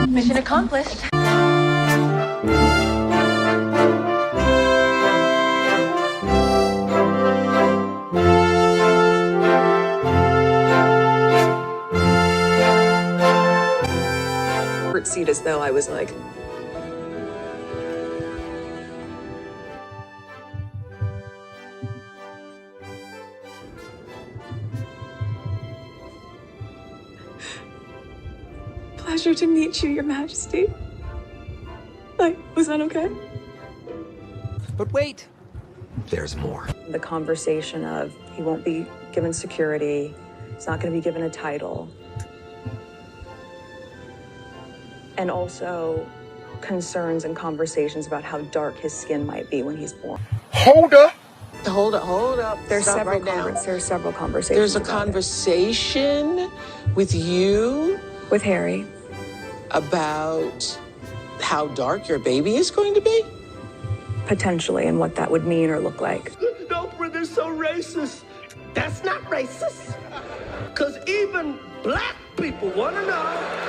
Mission accomplished. Seat as though I was like, pleasure to meet you, Your Majesty. Like, was that okay? But wait, there's more. The conversation of he won't be given security, he's not going to be given a title. And also concerns and conversations about how dark his skin might be when he's born. Hold up. Hold up. There's Stop several right now. there's several conversations. There's a about conversation with you with Harry about how dark your baby is going to be? potentially and what that would mean or look like. Oprah, they're so racist. That's not racist. Because even black people want to know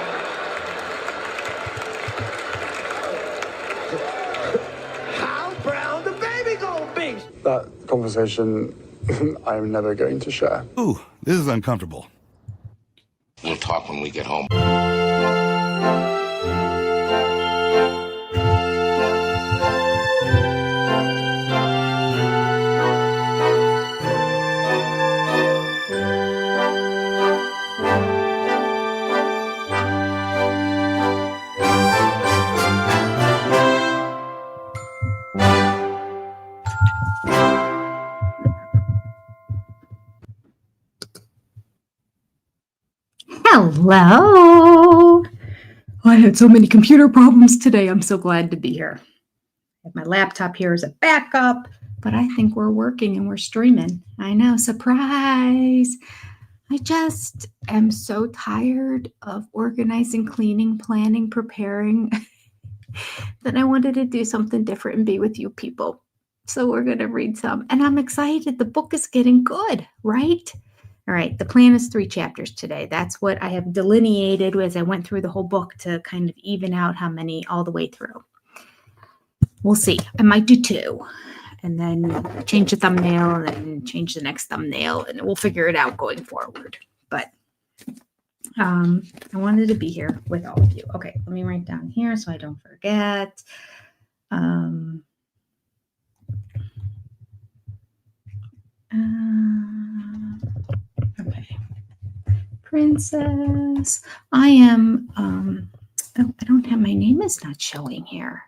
how brown the baby gonna be. That conversation I'm never going to share. Ooh, this is uncomfortable. We'll talk when we get home. Hello. I had so many computer problems today. I'm so glad to be here. I have my laptop here as a backup, but I think we're working and we're streaming. I know, surprise. I just am so tired of organizing, cleaning, planning, preparing that I wanted to do something different and be with you people. So we're going to read some, and I'm excited. The book is getting good, right? All right, the plan is 3 chapters today. That's what I have delineated as I went through the whole book to kind of even out how many all the way through. We'll see. I might do 2 and then change the thumbnail and then change the next thumbnail, and we'll figure it out going forward. But I wanted to be here with all of you. Okay, let me write down here so I don't forget. Okay. Princess. I am, oh, I don't have, my name is not showing here.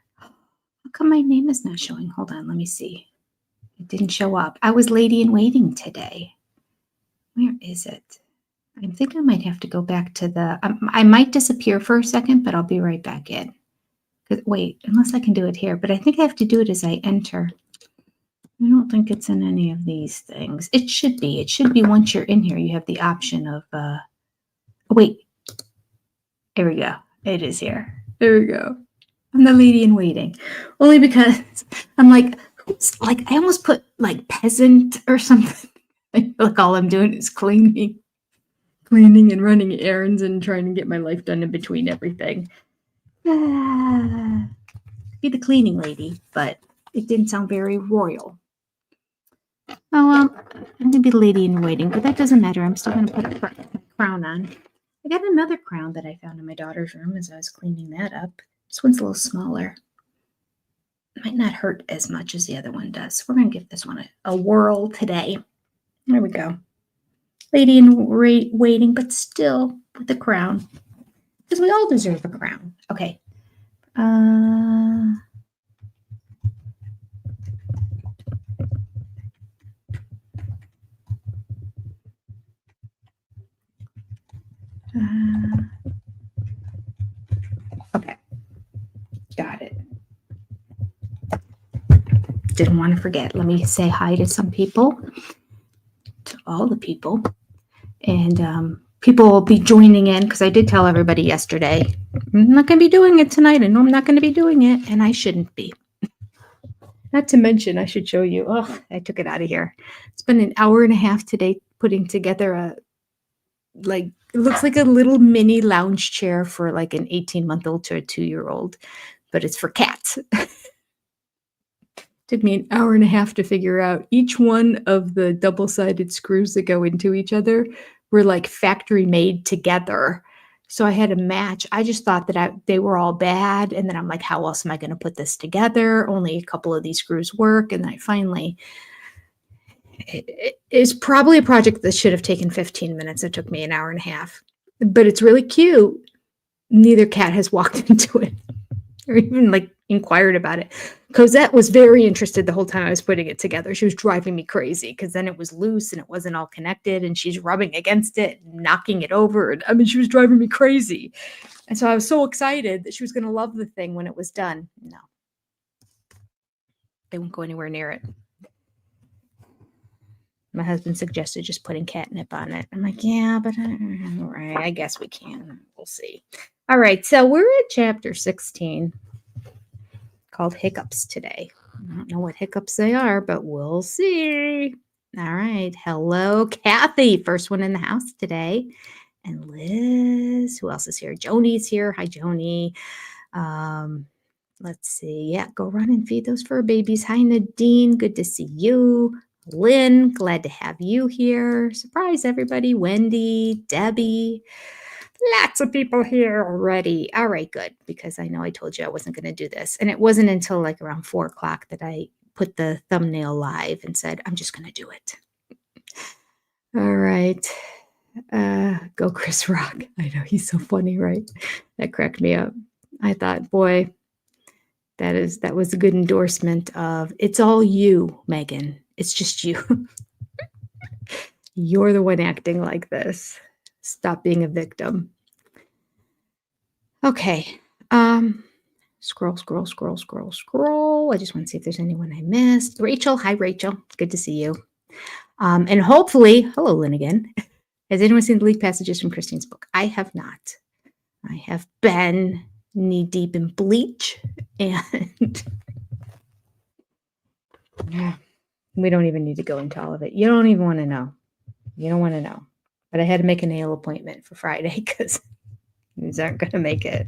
How come my name is not showing? Hold on, let me see. It didn't show up. I was lady in waiting today. Where is it? I think I might have to go back to the, I might disappear for a second, but I'll be right back in. Wait, unless I can do it here, but I think I have to do it as I enter. I don't think it's in any of these things. It should be. It should be once you're in here, you have the option of, oh, wait. Here we go. It is here. There we go. I'm the lady in waiting. Only because I'm like I almost put like peasant or something. I feel like all I'm doing is cleaning and running errands and trying to get my life done in between everything. Be the cleaning lady, but it didn't sound very royal. Oh, well, I'm going to be the lady in waiting, but that doesn't matter. I'm still going to put a crown on. I got another crown that I found in my daughter's room as I was cleaning that up. This one's a little smaller. It might not hurt as much as the other one does. We're going to give this one a whirl today. There we go. Lady in waiting, but still with the crown. Because we all deserve a crown. Okay. Okay. Got it. Didn't want to forget. Let me say hi to some people. To all the people. And people will be joining in because I did tell everybody yesterday, I'm not going to be doing it tonight. I know I'm not going to be doing it, and I shouldn't be. Not to mention, I should show you. Oh, I took it out of here. It's been an hour and a half today putting together it looks like a little mini lounge chair for like an 18-month-old to a 2-year-old, but it's for cats. Took me an hour and a half to figure out each one of the double-sided screws that go into each other were like factory made together. So I had to match. I just thought that they were all bad. And then I'm like, how else am I going to put this together? Only a couple of these screws work. And then I finally, it's probably a project that should have taken 15 minutes. It took me an hour and a half, but it's really cute. Neither cat has walked into it or even like inquired about it. Cosette was very interested the whole time I was putting it together. She was driving me crazy because then it was loose and it wasn't all connected and she's rubbing against it, and knocking it over. And I mean, she was driving me crazy. And so I was so excited that she was going to love the thing when it was done. No, they won't go anywhere near it. My husband suggested just putting catnip on it. I'm like, yeah, but all right, I guess we can. We'll see. All right, so we're at chapter 16. Called Hiccups today. I don't know what hiccups they are, but we'll see. All right. Hello, Kathy. First one in the house today. And Liz. Who else is here? Joni's here. Hi, Joni. Let's see. Yeah, go run and feed those fur babies. Hi, Nadine. Good to see you. Lynn, glad to have you here. Surprise, everybody. Wendy, Debbie. Lots of people here already. All right, good. Because I know I told you I wasn't going to do this. And it wasn't until like around 4 o'clock that I put the thumbnail live and said, I'm just going to do it. All right. Go Chris Rock. I know, he's so funny, right? That cracked me up. I thought, boy, that was a good endorsement of, it's all you, Meghan. It's just you. You're the one acting like this. Stop being a victim. Okay. Scroll. I just want to see if there's anyone I missed. Rachel. Hi, Rachel. Good to see you. And hopefully, hello, Lynn again. Has anyone seen the leaked passages from Christine's book? I have not. I have been knee deep in bleach, and we don't even need to go into all of it. You don't even want to know. You don't want to know. But I had to make a nail appointment for Friday because these aren't going to make it.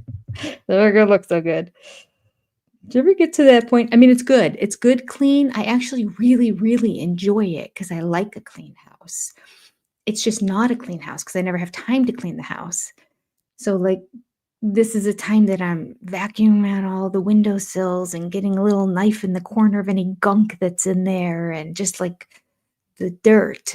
They're going to look so good. Did you ever get to that point? I mean, it's good. It's good, clean. I actually really, really enjoy it because I like a clean house. It's just not a clean house because I never have time to clean the house. So like, this is a time that I'm vacuuming out all the windowsills and getting a little knife in the corner of any gunk that's in there, and just like the dirt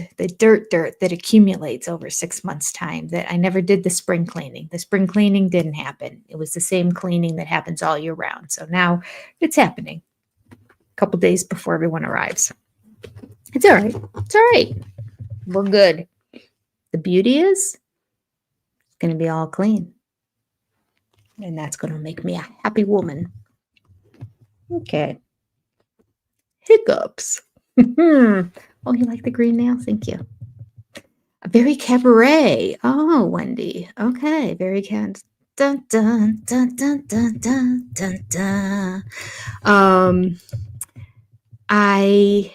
that accumulates over 6 months' time, that I never did the spring cleaning. The spring cleaning didn't happen. It was the same cleaning that happens all year round. So now it's happening a couple days before everyone arrives. It's all right. It's all right. We're good. The beauty is it's going to be all clean. And that's going to make me a happy woman. Okay. Hiccups. Oh, you like the green nail? Thank you. A very cabaret. Oh, Wendy. Okay, very dun dun dun dun dun dun dun dun. I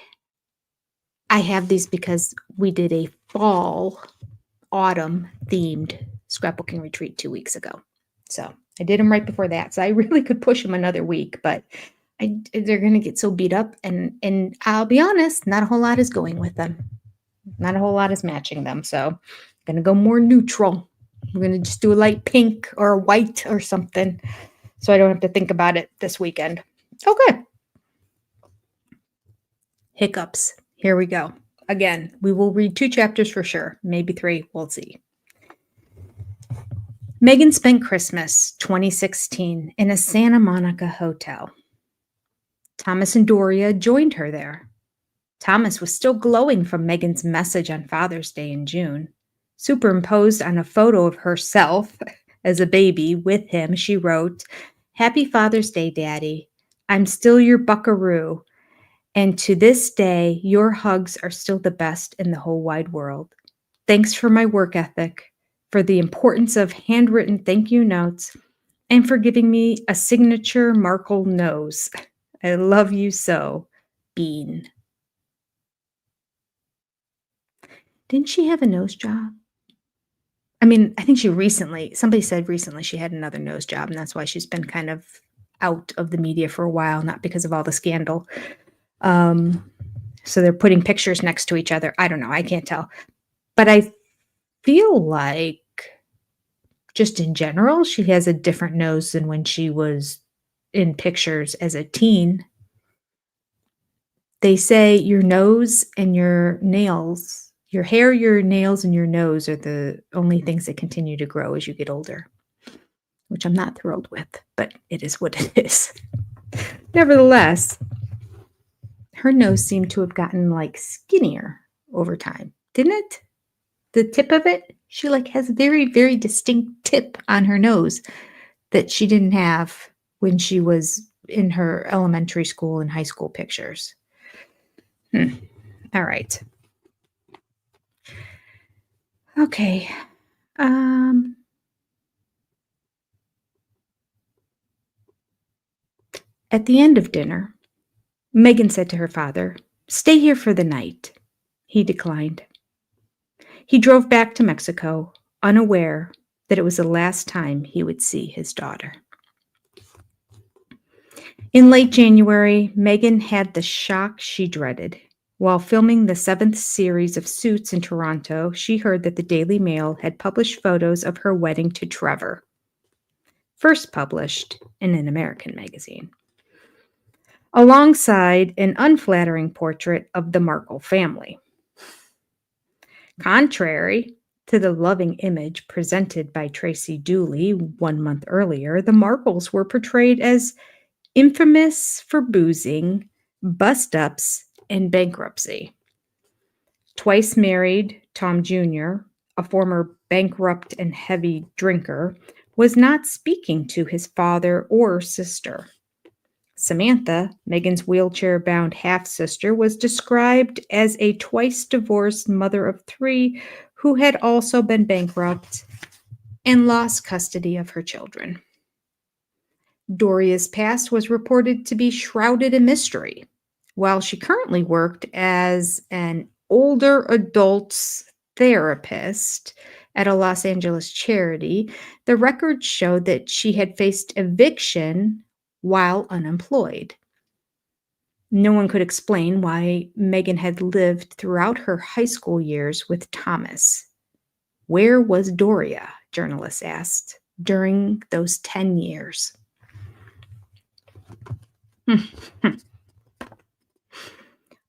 have these because we did a fall autumn themed scrapbooking retreat 2 weeks ago. So I did them right before that. So I really could push them another week, but they're going to get so beat up. And I'll be honest, not a whole lot is going with them. Not a whole lot is matching them. So I'm going to go more neutral. We're going to just do a light pink or a white or something. So I don't have to think about it this weekend. Okay. Hiccups. Here we go. Again, we will read 2 chapters for sure. Maybe 3. We'll see. Meghan spent Christmas 2016 in a Santa Monica hotel. Thomas and Doria joined her there. Thomas was still glowing from Meghan's message on Father's Day in June. Superimposed on a photo of herself as a baby with him, she wrote, "Happy Father's Day, Daddy. I'm still your buckaroo. And to this day, your hugs are still the best in the whole wide world. Thanks for my work ethic, for the importance of handwritten thank you notes, and for giving me a signature Markle nose. I love you so, Bean." Didn't she have a nose job? I mean, I think somebody said recently she had another nose job, and that's why she's been kind of out of the media for a while, not because of all the scandal. So they're putting pictures next to each other. I don't know. I can't tell. But I feel like just in general, she has a different nose than when she was in pictures as a teen. They say your nose and your nails, your hair, your nails, and your nose are the only things that continue to grow as you get older, which I'm not thrilled with, but it is what it is. Nevertheless, her nose seemed to have gotten like skinnier over time, didn't it? The tip of it, she like has a very, very distinct tip on her nose that she didn't have when she was in her elementary school and high school pictures. All right. Okay. At the end of dinner, Meghan said to her father, "Stay here for the night." He declined. He drove back to Mexico, unaware that it was the last time he would see his daughter. In late January, Meghan had the shock she dreaded. While filming the 7th series of Suits in Toronto, she heard that the Daily Mail had published photos of her wedding to Trevor, first published in an American magazine, alongside an unflattering portrait of the Markle family. Contrary to the loving image presented by Tracy Dooley 1 month earlier, the Markles were portrayed as infamous for boozing, bust-ups, and bankruptcy. Twice married, Tom Jr., a former bankrupt and heavy drinker, was not speaking to his father or sister. Samantha, Meghan's wheelchair-bound half-sister, was described as a twice-divorced mother of 3 who had also been bankrupt and lost custody of her children. Doria's past was reported to be shrouded in mystery. While she currently worked as an older adults therapist at a Los Angeles charity, the records showed that she had faced eviction while unemployed. No one could explain why Meghan had lived throughout her high school years with Thomas. Where was Doria, journalists asked, during those 10 years?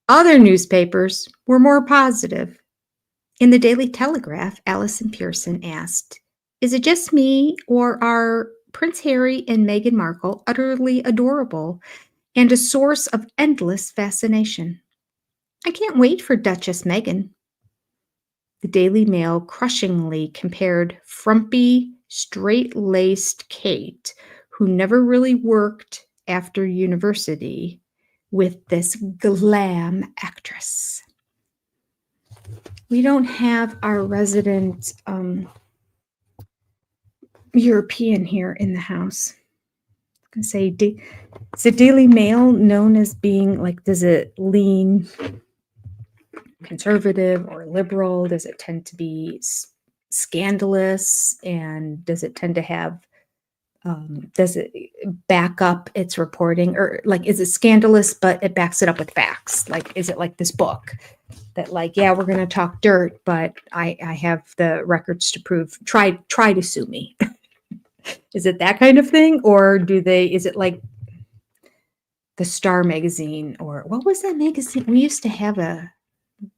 Other newspapers were more positive. In the Daily Telegraph, Alison Pearson asked, "Is it just me, or are Prince Harry and Meghan Markle utterly adorable and a source of endless fascination? I can't wait for Duchess Meghan." The Daily Mail crushingly compared frumpy, straight-laced Kate, who never really worked after university, with this glam actress. We don't have our resident European here in the house. I can say, is the Daily Mail known as being like, does it lean conservative or liberal? Does it tend to be scandalous? And does it tend to have, does it back up its reporting? Or like, is it scandalous, but it backs it up with facts? Like, is it like this book that like, yeah, we're going to talk dirt, but I have the records to prove, try to sue me. Is it that kind of thing? Or is it like the Star magazine, or what was that magazine? We used to have a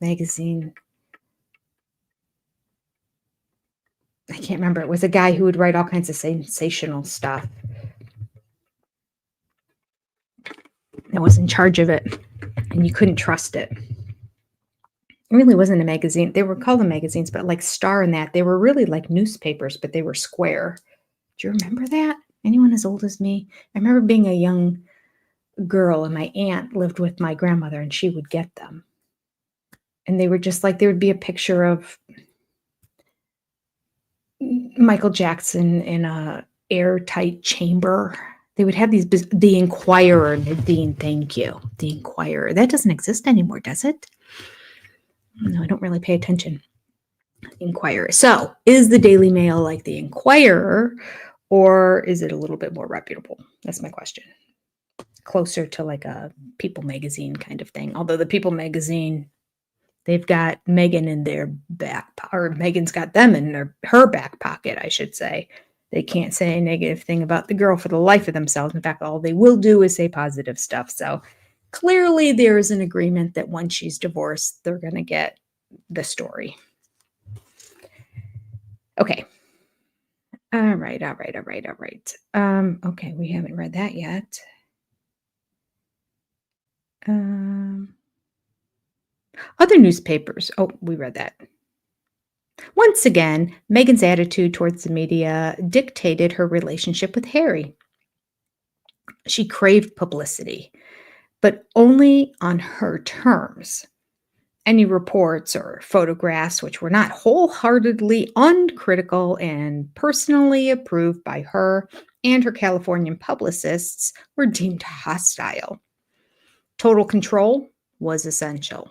magazine. I can't remember. It was a guy who would write all kinds of sensational stuff. I was in charge of it, and you couldn't trust it. It really wasn't a magazine. They were called the magazines, but like Star and that, they were really like newspapers, but they were square. Do you remember that? Anyone as old as me? I remember being a young girl, and my aunt lived with my grandmother, and she would get them. And they were just like, there would be a picture of Michael Jackson in a airtight chamber. They would have these, the Inquirer, Nadine, thank you. The Inquirer. That doesn't exist anymore, does it? No, I don't really pay attention. Inquirer. So, is the Daily Mail like the Inquirer, or is it a little bit more reputable? That's my question. Closer to like a People magazine kind of thing. Although the People magazine, they've got Meghan in their back, or Meghan's got them in her back pocket, I should say. They can't say a negative thing about the girl for the life of themselves. In fact, all they will do is say positive stuff. So clearly there is an agreement that once she's divorced, they're going to get the story. Okay. All right. Okay, we haven't read that yet. Other newspapers. Oh, we read that. Once again, Meghan's attitude towards the media dictated her relationship with Harry. She craved publicity, but only on her terms. Any reports or photographs which were not wholeheartedly uncritical and personally approved by her and her Californian publicists were deemed hostile. Total control was essential.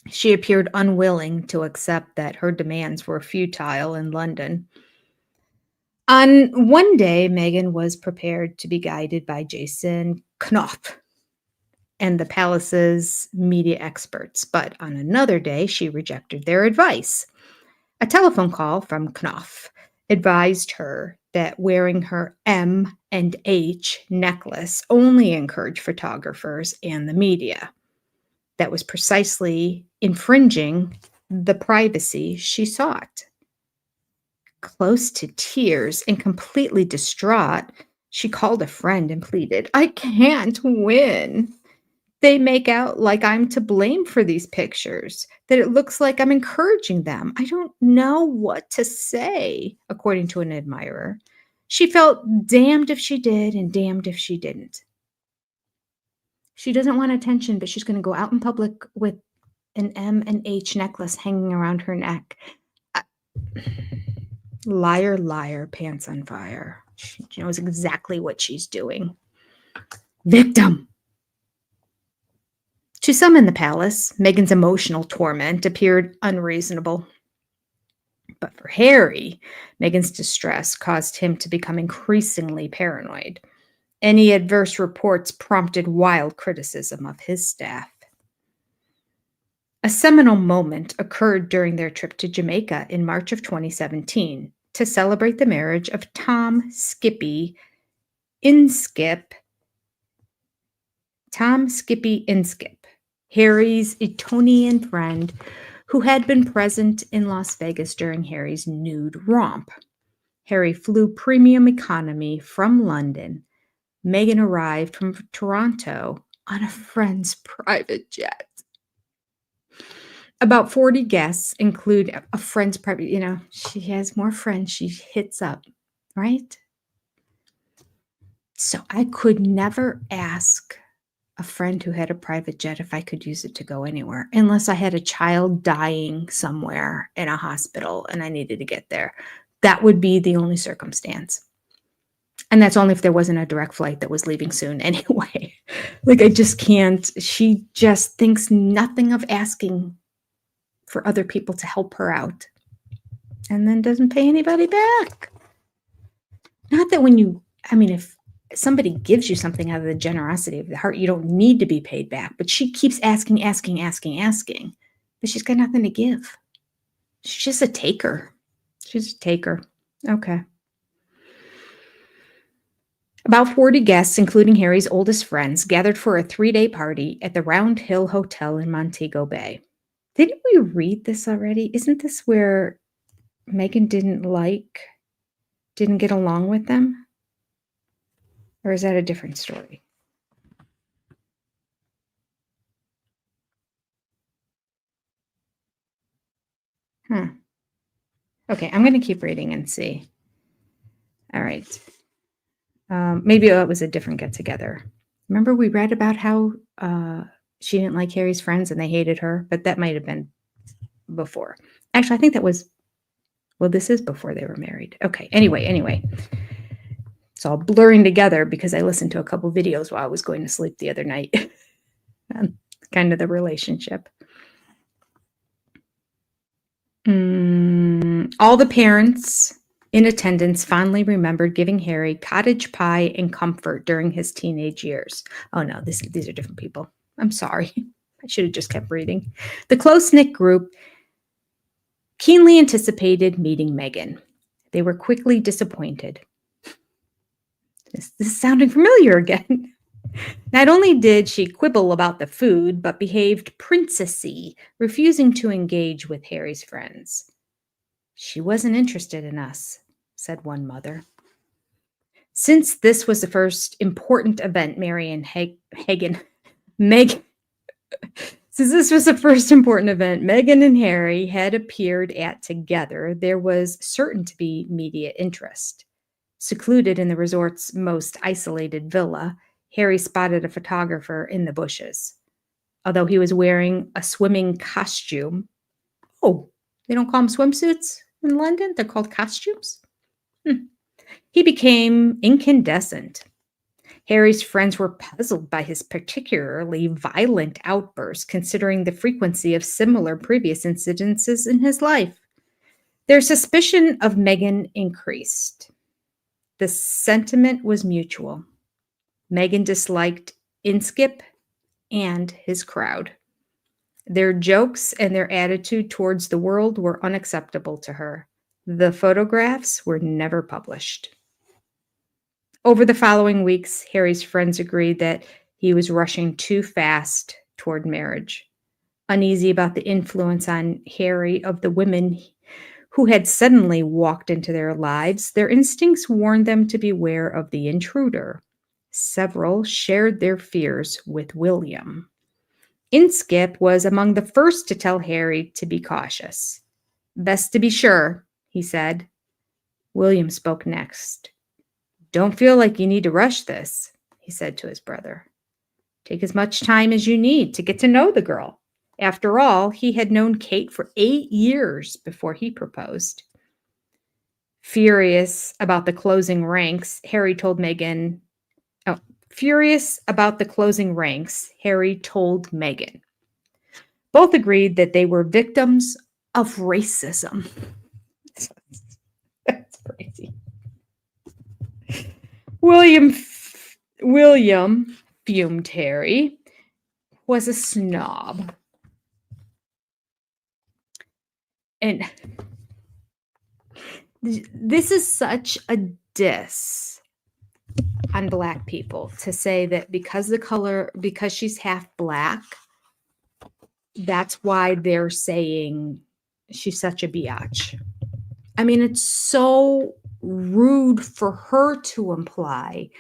She appeared unwilling to accept that her demands were futile in London. On one day, Meghan was prepared to be guided by Jason Knopf and the palace's media experts, but on another day, she rejected their advice. A telephone call from Knopf advised her that wearing her M and H necklace only encouraged photographers and the media. That was precisely infringing the privacy she sought. Close to tears and completely distraught, she called a friend and pleaded, "I can't win. They make out like I'm to blame for these pictures, that it looks like I'm encouraging them. I don't know what to say," according to an admirer. She felt damned if she did and damned if she didn't. She doesn't want attention, but she's going to go out in public with an M and H necklace hanging around her neck. Liar, liar, pants on fire. She knows exactly what she's doing. Victim. To some in the palace, Meghan's emotional torment appeared unreasonable. But for Harry, Meghan's distress caused him to become increasingly paranoid. Any adverse reports prompted wild criticism of his staff. A seminal moment occurred during their trip to Jamaica in March of 2017 to celebrate the marriage of Tom Skippy Inskip Harry's Etonian friend, who had been present in Las Vegas during Harry's nude romp. Harry flew premium economy from London. Meghan arrived from Toronto on a friend's private jet. About 40 guests include a friend's private, she has more friends she hits up, right? So I could never ask a friend who had a private jet if I could use it to go anywhere, unless I had a child dying somewhere in a hospital and I needed to get there. That would be the only circumstance. And that's only if there wasn't a direct flight that was leaving soon anyway. Like, I just can't. She just thinks nothing of asking for other people to help her out and then doesn't pay anybody back. Not that if somebody gives you something out of the generosity of the heart, you don't need to be paid back. But she keeps asking. But she's got nothing to give. She's just a taker. Okay. About 40 guests, including Harry's oldest friends, gathered for a 3-day party at the Round Hill Hotel in Montego Bay. Didn't we read this already? Isn't this where Meghan didn't get along with them? Or is that a different story? Okay, I'm going to keep reading and see. All right. Maybe it was a different get-together. Remember we read about how she didn't like Harry's friends and they hated her, but that might have been before. Actually, I think that was, this is before they were married. Okay, anyway. It's all blurring together because I listened to a couple videos while I was going to sleep the other night. Kind of the relationship. All the parents in attendance fondly remembered giving Harry cottage pie and comfort during his teenage years. Oh no, these are different people. I'm sorry. I should have just kept reading. The close-knit group keenly anticipated meeting Meghan. They were quickly disappointed. This is sounding familiar again. Not only did she quibble about the food, but behaved princessy, refusing to engage with Harry's friends. She wasn't interested in us, said one mother. Since this was the first important event Meghan and Harry had appeared at together, there was certain to be media interest. Secluded in the resort's most isolated villa, Harry spotted a photographer in the bushes. Although he was wearing a swimming costume. Oh, they don't call them swimsuits in London? They're called costumes? He became incandescent. Harry's friends were puzzled by his particularly violent outbursts, considering the frequency of similar previous incidences in his life. Their suspicion of Meghan increased. The sentiment was mutual. Meghan disliked Inskip and his crowd. Their jokes and their attitude towards the world were unacceptable to her. The photographs were never published. Over the following weeks, Harry's friends agreed that he was rushing too fast toward marriage. Uneasy about the influence on Harry of the women who had suddenly walked into their lives, their instincts warned them to beware of the intruder. Several shared their fears with William. Inskip was among the first to tell Harry to be cautious. Best to be sure, he said. William spoke next. Don't feel like you need to rush this, he said to his brother. Take as much time as you need to get to know the girl. After all, he had known Kate for 8 years before he proposed. Furious about the closing ranks, Harry told Meghan. Both agreed that they were victims of racism. That's crazy. William fumed Harry, was a snob. And this is such a diss on Black people to say that because she's half Black, That's why they're saying she's such a biatch. I mean, it's so rude for her to imply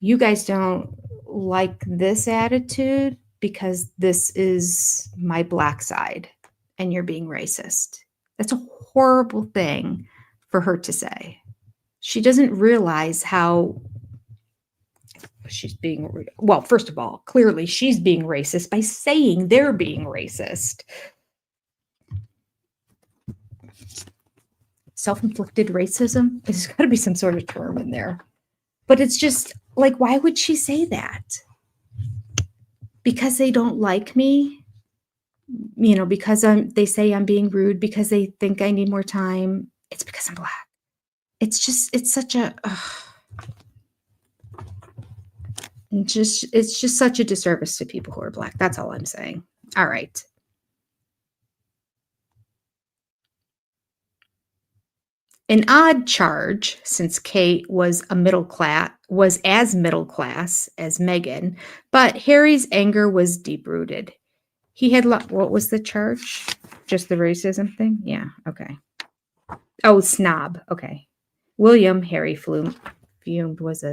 you guys don't like this attitude because this is my black side and you're being racist. That's a horrible thing for her to say. She doesn't realize how she's being, well, first of all, clearly she's being racist by saying they're being racist. Self-inflicted racism, there's got to be some sort of term in there. But it's just like, why would she say that? Because they don't like me, because they say I'm being rude, because they think I need more time. It's because I'm black. It's such a, it's just such a disservice to people who are black. That's all I'm saying. All right. An odd charge, since Kate was as middle class as Meghan, but Harry's anger was deep-rooted. He had what was the charge? Just the racism thing? Yeah, okay. Oh, snob. Okay. William Harry fumed was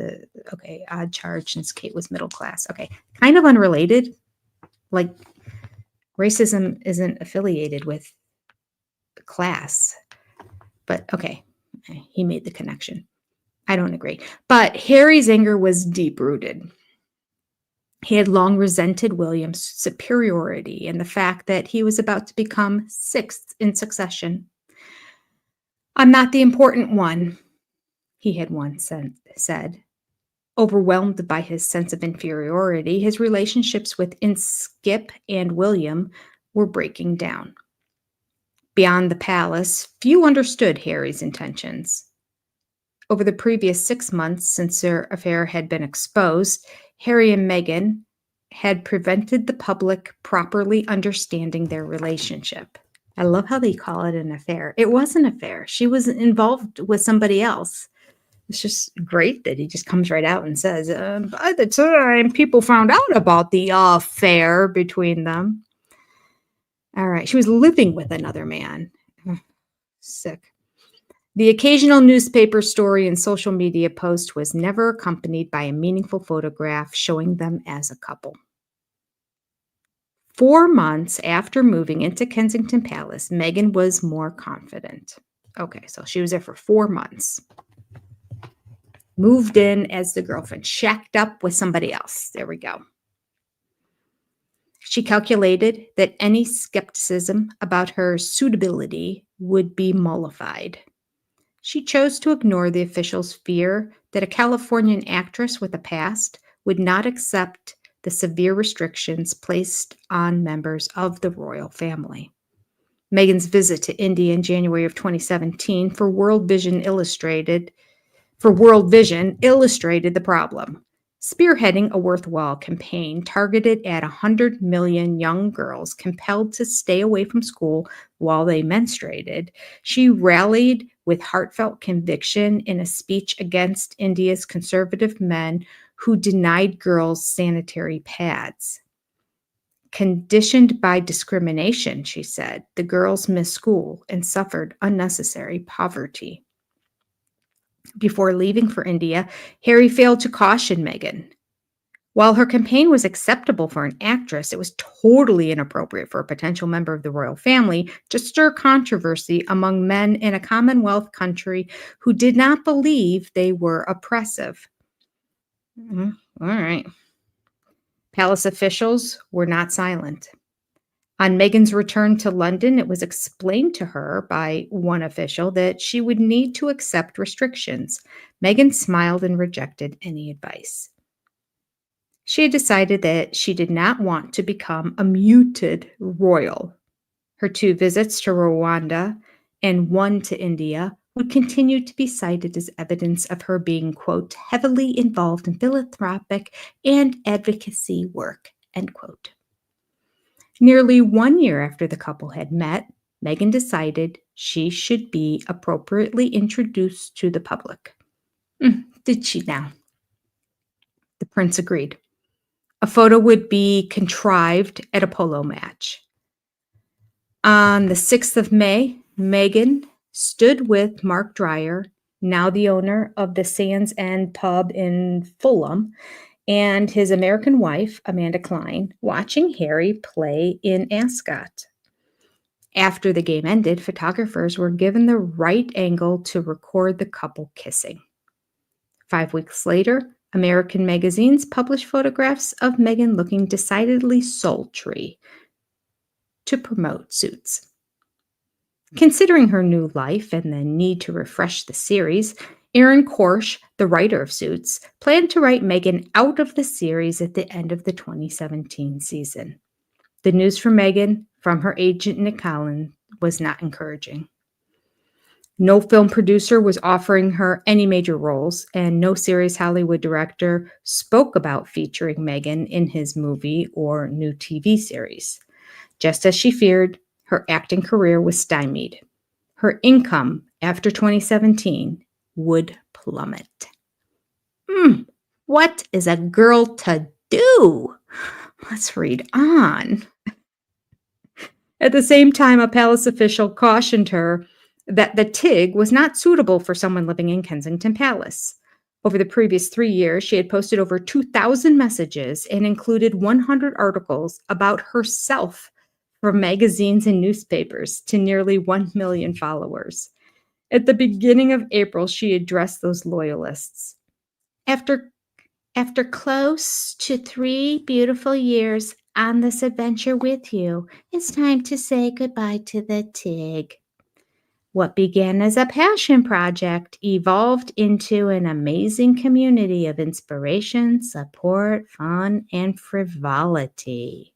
odd charge since Kate was middle class. Okay. Kind of unrelated. Like, racism isn't affiliated with class. But okay, he made the connection. I don't agree. But Harry's anger was deep-rooted. He had long resented William's superiority and the fact that he was about to become sixth in succession. I'm not the important one, he had once said. Overwhelmed by his sense of inferiority, his relationships with Skip and William were breaking down. Beyond the palace, few understood Harry's intentions. Over the previous 6 months since their affair had been exposed, Harry and Meghan had prevented the public properly understanding their relationship. I love how they call it an affair. It was an affair. She was involved with somebody else. It's just great that he just comes right out and says, by the time people found out about the affair between them. All right. She was living with another man. Sick. The occasional newspaper story and social media post was never accompanied by a meaningful photograph showing them as a couple. 4 months after moving into Kensington Palace, Meghan was more confident. Okay, so she was there for 4 months. Moved in as the girlfriend, shacked up with somebody else. There we go. She calculated that any skepticism about her suitability would be mollified. She chose to ignore the officials' fear that a Californian actress with a past would not accept the severe restrictions placed on members of the royal family. Meghan's visit to India in January of 2017 for World Vision illustrated the problem. Spearheading a worthwhile campaign targeted at 100 million young girls compelled to stay away from school while they menstruated, she rallied with heartfelt conviction in a speech against India's conservative men who denied girls sanitary pads. Conditioned by discrimination, she said, the girls missed school and suffered unnecessary poverty. Before leaving for India, Harry failed to caution Meghan. While her campaign was acceptable for an actress, it was totally inappropriate for a potential member of the royal family to stir controversy among men in a Commonwealth country who did not believe they were oppressive. All right. Palace officials were not silent. On Meghan's return to London, it was explained to her by one official that she would need to accept restrictions. Meghan smiled and rejected any advice. She had decided that she did not want to become a muted royal. Her 2 visits to Rwanda and 1 to India would continue to be cited as evidence of her being, quote, heavily involved in philanthropic and advocacy work, end quote. Nearly 1 year after the couple had met, Meghan decided she should be appropriately introduced to the public. Did she now? The prince agreed. A photo would be contrived at a polo match. On the 6th of May, Meghan stood with Mark Dreyer, now the owner of the Sands End pub in Fulham, and his American wife, Amanda Klein, watching Harry play in Ascot. After the game ended, photographers were given the right angle to record the couple kissing. 5 weeks later, American magazines published photographs of Meghan looking decidedly sultry to promote Suits. Considering her new life and the need to refresh the series, Aaron Korsh, the writer of Suits, planned to write Meghan out of the series at the end of the 2017 season. The news for Meghan from her agent Nick Collins was not encouraging. No film producer was offering her any major roles, and no serious Hollywood director spoke about featuring Meghan in his movie or new TV series. Just as she feared, her acting career was stymied. Her income after 2017 would plummet. What is a girl to do? Let's read on. At the same time, a palace official cautioned her that the TIG was not suitable for someone living in Kensington Palace. Over the previous 3 years, she had posted over 2,000 messages and included 100 articles about herself from magazines and newspapers to nearly 1 million followers. At the beginning of April, she addressed those loyalists. After close to 3 beautiful years on this adventure with you, it's time to say goodbye to the TIG. What began as a passion project evolved into an amazing community of inspiration, support, fun, and frivolity.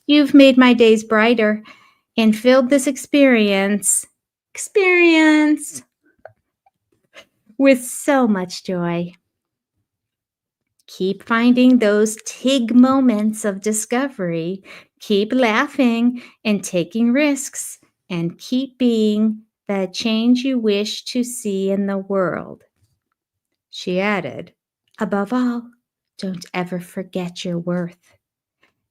You've made my days brighter and filled this experience with so much joy. Keep finding those TIG moments of discovery. Keep laughing and taking risks, and keep being the change you wish to see in the world. She added, above all, don't ever forget your worth.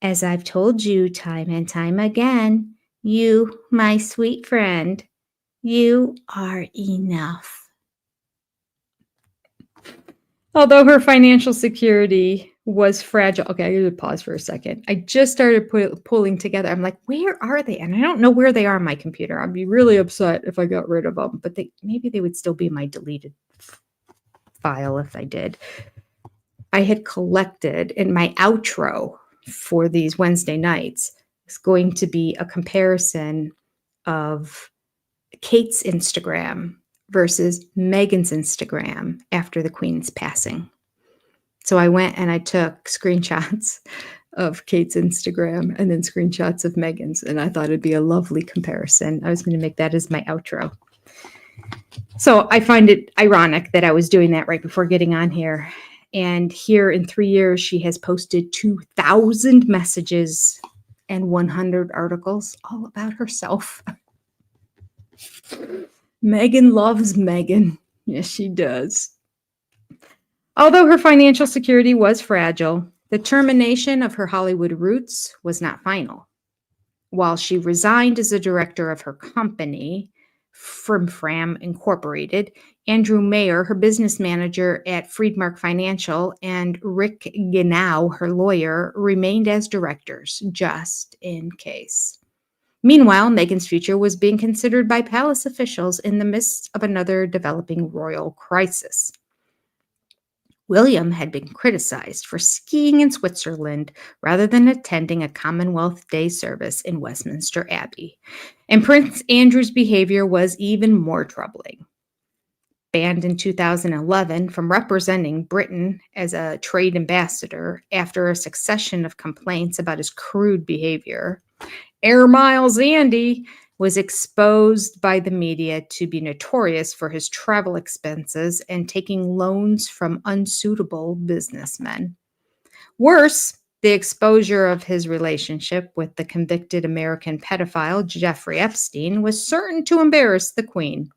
As I've told you time and time again, you, my sweet friend, you are enough. Although her financial security was fragile. Okay, I gotta pause for a second. I just started pulling together. I'm like, where are they? And I don't know where they are on my computer. I'd be really upset if I got rid of them, but maybe they would still be my deleted file if I did. I had collected in my outro for these Wednesday nights. It's going to be a comparison of Kate's Instagram versus Meghan's Instagram after the Queen's passing. So I went and I took screenshots of Kate's Instagram and then screenshots of Meghan's, and I thought it'd be a lovely comparison. I was going to make that as my outro. So I find it ironic that I was doing that right before getting on here. And here in 3 years, she has posted 2,000 messages and 100 articles all about herself. Meghan loves Meghan. Yes, she does. Although her financial security was fragile, the termination of her Hollywood roots was not final. While she resigned as a director of her company, Fram Incorporated, Andrew Mayer, her business manager at Friedmark Financial, and Rick Genau, her lawyer, remained as directors, just in case. Meanwhile, Meghan's future was being considered by palace officials in the midst of another developing royal crisis. William had been criticized for skiing in Switzerland rather than attending a Commonwealth Day service in Westminster Abbey, and Prince Andrew's behavior was even more troubling. Banned in 2011 from representing Britain as a trade ambassador after a succession of complaints about his crude behavior, Air Miles Andy was exposed by the media to be notorious for his travel expenses and taking loans from unsuitable businessmen. Worse, the exposure of his relationship with the convicted American pedophile Jeffrey Epstein was certain to embarrass the Queen.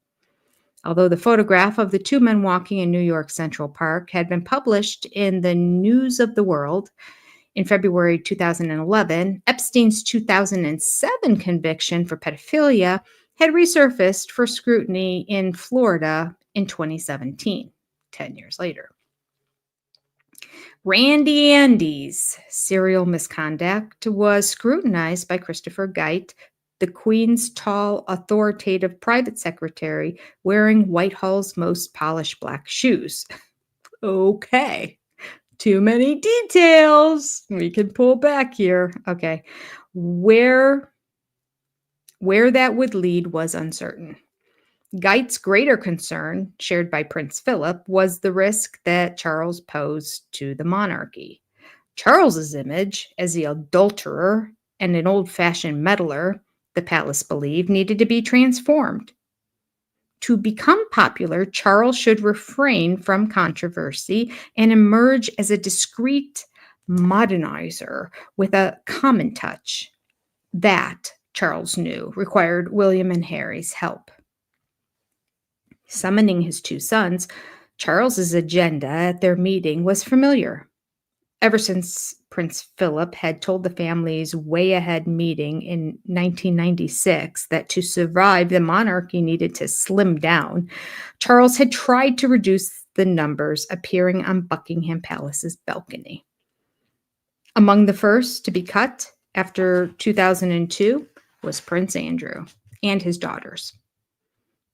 Although the photograph of the two men walking in New York Central Park had been published in the News of the World, In February 2011, Epstein's 2007 conviction for pedophilia had resurfaced for scrutiny in Florida in 2017, 10 years later. Randy Andy's serial misconduct was scrutinized by Christopher Geit, the Queen's tall, authoritative private secretary wearing Whitehall's most polished black shoes. Okay. Too many details. We can pull back here. Okay. Where that would lead was uncertain. Geit's greater concern, shared by Prince Philip, was the risk that Charles posed to the monarchy. Charles's image as the adulterer and an old-fashioned meddler, the palace believed, needed to be transformed. To become popular, Charles should refrain from controversy and emerge as a discreet modernizer with a common touch. That, Charles knew, required William and Harry's help. Summoning his two sons, Charles's agenda at their meeting was familiar. Ever since Prince Philip had told the family's way-ahead meeting in 1996 that to survive, the monarchy needed to slim down, Charles had tried to reduce the numbers appearing on Buckingham Palace's balcony. Among the first to be cut after 2002 was Prince Andrew and his daughters.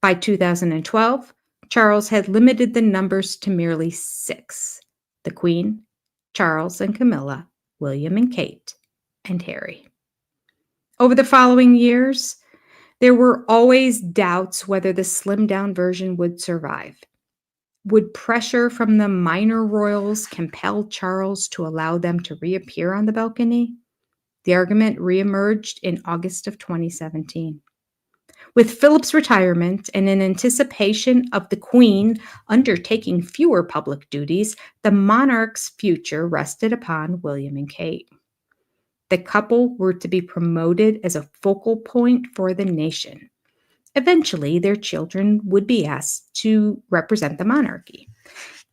By 2012, Charles had limited the numbers to merely 6: the Queen, Charles and Camilla, William and Kate, and Harry. Over the following years, there were always doubts whether the slimmed-down version would survive. Would pressure from the minor royals compel Charles to allow them to reappear on the balcony? The argument reemerged in August of 2017. With Philip's retirement and in anticipation of the Queen undertaking fewer public duties, the monarch's future rested upon William and Kate. The couple were to be promoted as a focal point for the nation. Eventually, their children would be asked to represent the monarchy.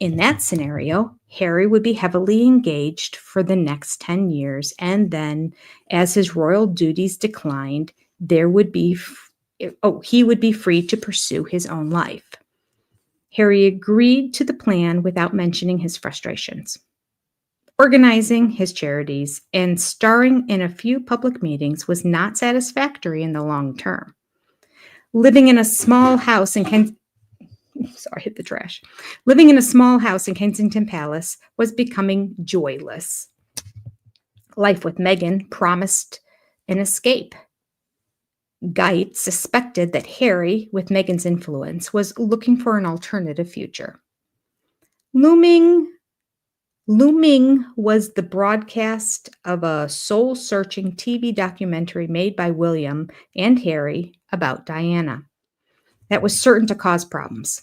In that scenario, Harry would be heavily engaged for the next 10 years, and then, as his royal duties declined, he would be free to pursue his own life. Harry agreed to the plan without mentioning his frustrations. Organizing his charities and starring in a few public meetings was not satisfactory in the long term. Living in a small house in Kensington Palace was becoming joyless. Life with Meghan promised an escape. Geit suspected that Harry, with Meghan's influence, was looking for an alternative future. Looming was the broadcast of a soul-searching TV documentary made by William and Harry about Diana. That was certain to cause problems,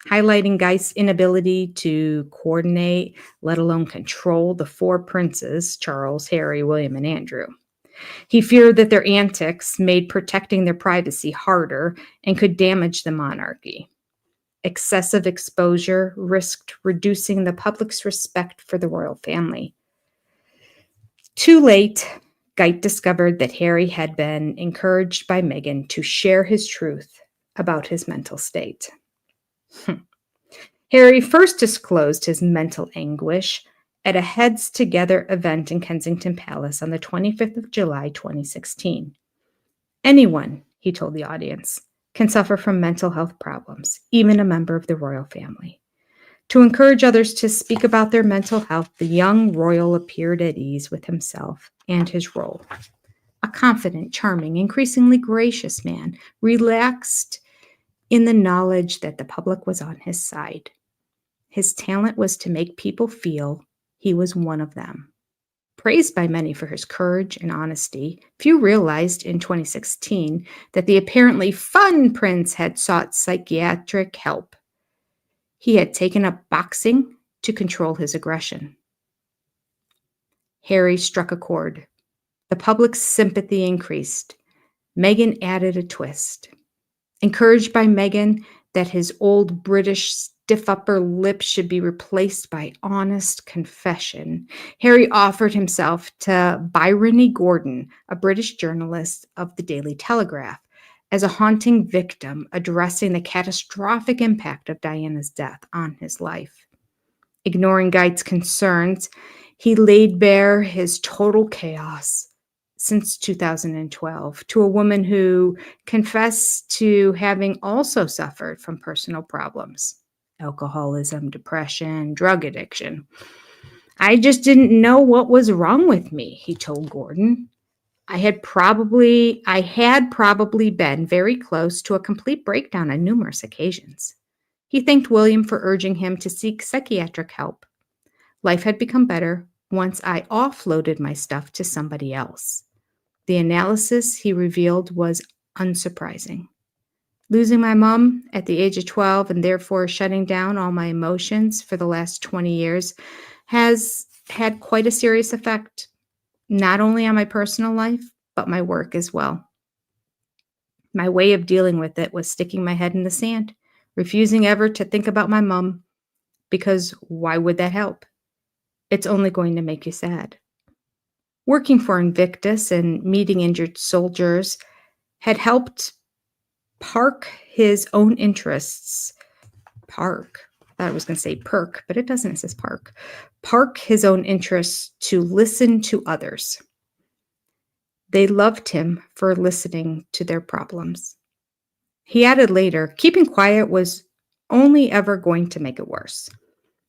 highlighting Geit's inability to coordinate, let alone control, the 4 princes, Charles, Harry, William, and Andrew. He feared that their antics made protecting their privacy harder and could damage the monarchy. Excessive exposure risked reducing the public's respect for the royal family. Too late, Geit discovered that Harry had been encouraged by Meghan to share his truth about his mental state. Harry first disclosed his mental anguish at a Heads Together event in Kensington Palace on the 25th of July, 2016. Anyone, he told the audience, can suffer from mental health problems, even a member of the royal family. To encourage others to speak about their mental health, the young royal appeared at ease with himself and his role. A confident, charming, increasingly gracious man, relaxed in the knowledge that the public was on his side. His talent was to make people feel he was one of them. Praised by many for his courage and honesty, few realized in 2016 that the apparently fun prince had sought psychiatric help. He had taken up boxing to control his aggression. Harry struck a chord. The public's sympathy increased. Meghan added a twist. Encouraged by Meghan that his old British stiff upper lip should be replaced by honest confession, Harry offered himself to Byron Gordon, a British journalist of the Daily Telegraph, as a haunting victim addressing the catastrophic impact of Diana's death on his life. Ignoring Geit's concerns, he laid bare his total chaos since 2012 to a woman who confessed to having also suffered from personal problems: alcoholism, depression, drug addiction. "I just didn't know what was wrong with me," he told Gordon. I had probably been very close to a complete breakdown on numerous occasions." He thanked William for urging him to seek psychiatric help. "Life had become better once I offloaded my stuff to somebody else." The analysis, he revealed, was unsurprising. "Losing my mom at the age of 12 and therefore shutting down all my emotions for the last 20 years has had quite a serious effect, not only on my personal life, but my work as well. My way of dealing with it was sticking my head in the sand, refusing ever to think about my mom, because why would that help? It's only going to make you sad." Working for Invictus and meeting injured soldiers had helped park his own interests. Park. I thought I was going to say perk, but it doesn't. It says park. Park his own interests to listen to others. They loved him for listening to their problems. He added later, keeping quiet was only ever going to make it worse.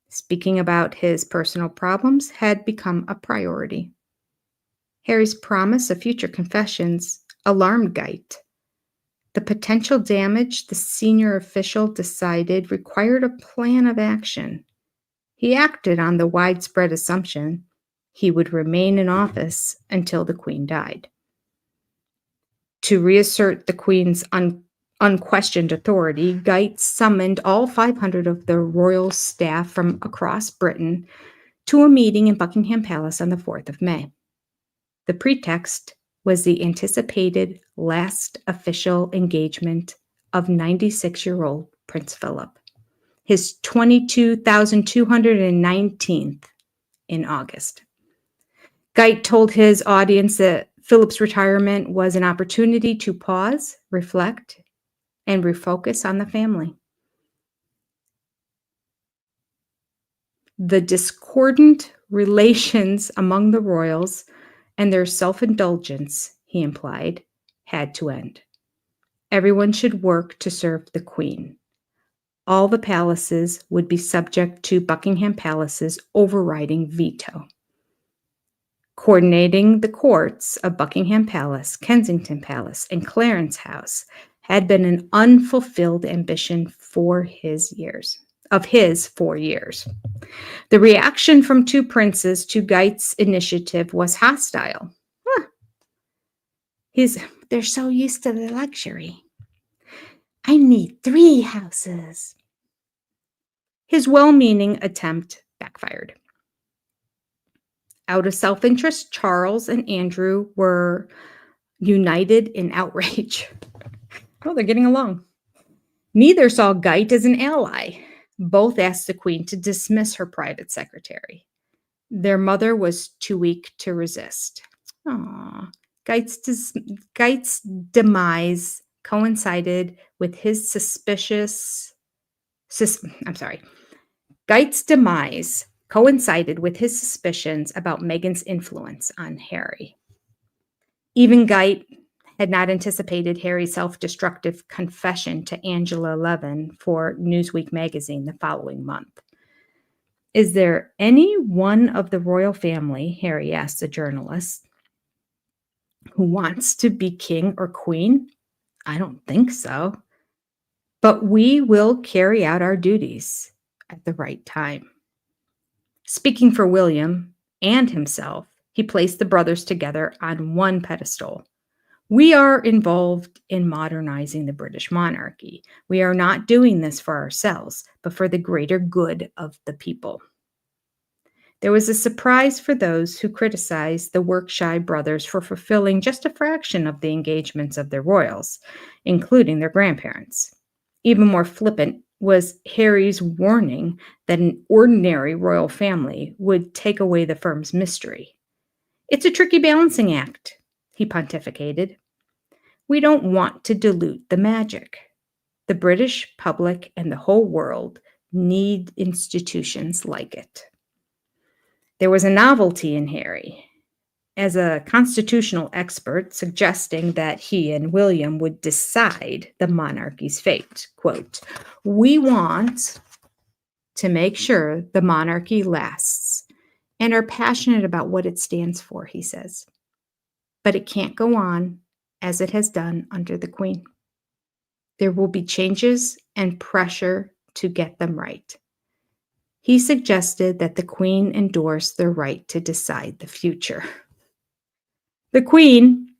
Speaking about his personal problems had become a priority. Harry's promise of future confessions alarmed Geit. The potential damage the senior official decided required a plan of action. He acted on the widespread assumption he would remain in office until the Queen died. To reassert the Queen's unquestioned authority, Geit summoned all 500 of the royal staff from across Britain to a meeting in Buckingham Palace on the 4th of May. The pretext was the anticipated last official engagement of 96-year-old Prince Philip, his 22,219th in August. Geit told his audience that Philip's retirement was an opportunity to pause, reflect, and refocus on the family. The discordant relations among the royals and their self-indulgence, he implied, had to end. Everyone should work to serve the Queen. All the palaces would be subject to Buckingham Palace's overriding veto. Coordinating the courts of Buckingham Palace, Kensington Palace, and Clarence House had been an unfulfilled ambition for his 4 years. The reaction from two princes to Geit's initiative was hostile. They're so used to the luxury. I need 3 houses. His well-meaning attempt backfired. Out of self-interest, Charles and Andrew were united in outrage. Oh, they're getting along. Neither saw Geit as an ally. Both asked the Queen to dismiss her private secretary. Their mother was too weak to resist. Geit's demise coincided with his suspicions about Meghan's influence on Harry. Even Geit had not anticipated Harry's self-destructive confession to Angela Levin for Newsweek magazine the following month. Is there any one of the royal family, Harry asked the journalist, who wants to be king or queen? I don't think so. But we will carry out our duties at the right time. Speaking for William and himself, he placed the brothers together on one pedestal. We are involved in modernizing the British monarchy. We are not doing this for ourselves, but for the greater good of the people. There was a surprise for those who criticized the work-shy brothers for fulfilling just a fraction of the engagements of their royals, including their grandparents. Even more flippant was Harry's warning that an ordinary royal family would take away the firm's mystery. It's a tricky balancing act, he pontificated. We don't want to dilute the magic. The British public and the whole world need institutions like it. There was a novelty in Harry, as a constitutional expert suggesting that he and William would decide the monarchy's fate. Quote, "We want to make sure the monarchy lasts and are passionate about what it stands for," he says. "But it can't go on as it has done under the Queen. There will be changes and pressure to get them right." He suggested that the Queen endorse their right to decide the future. "The Queen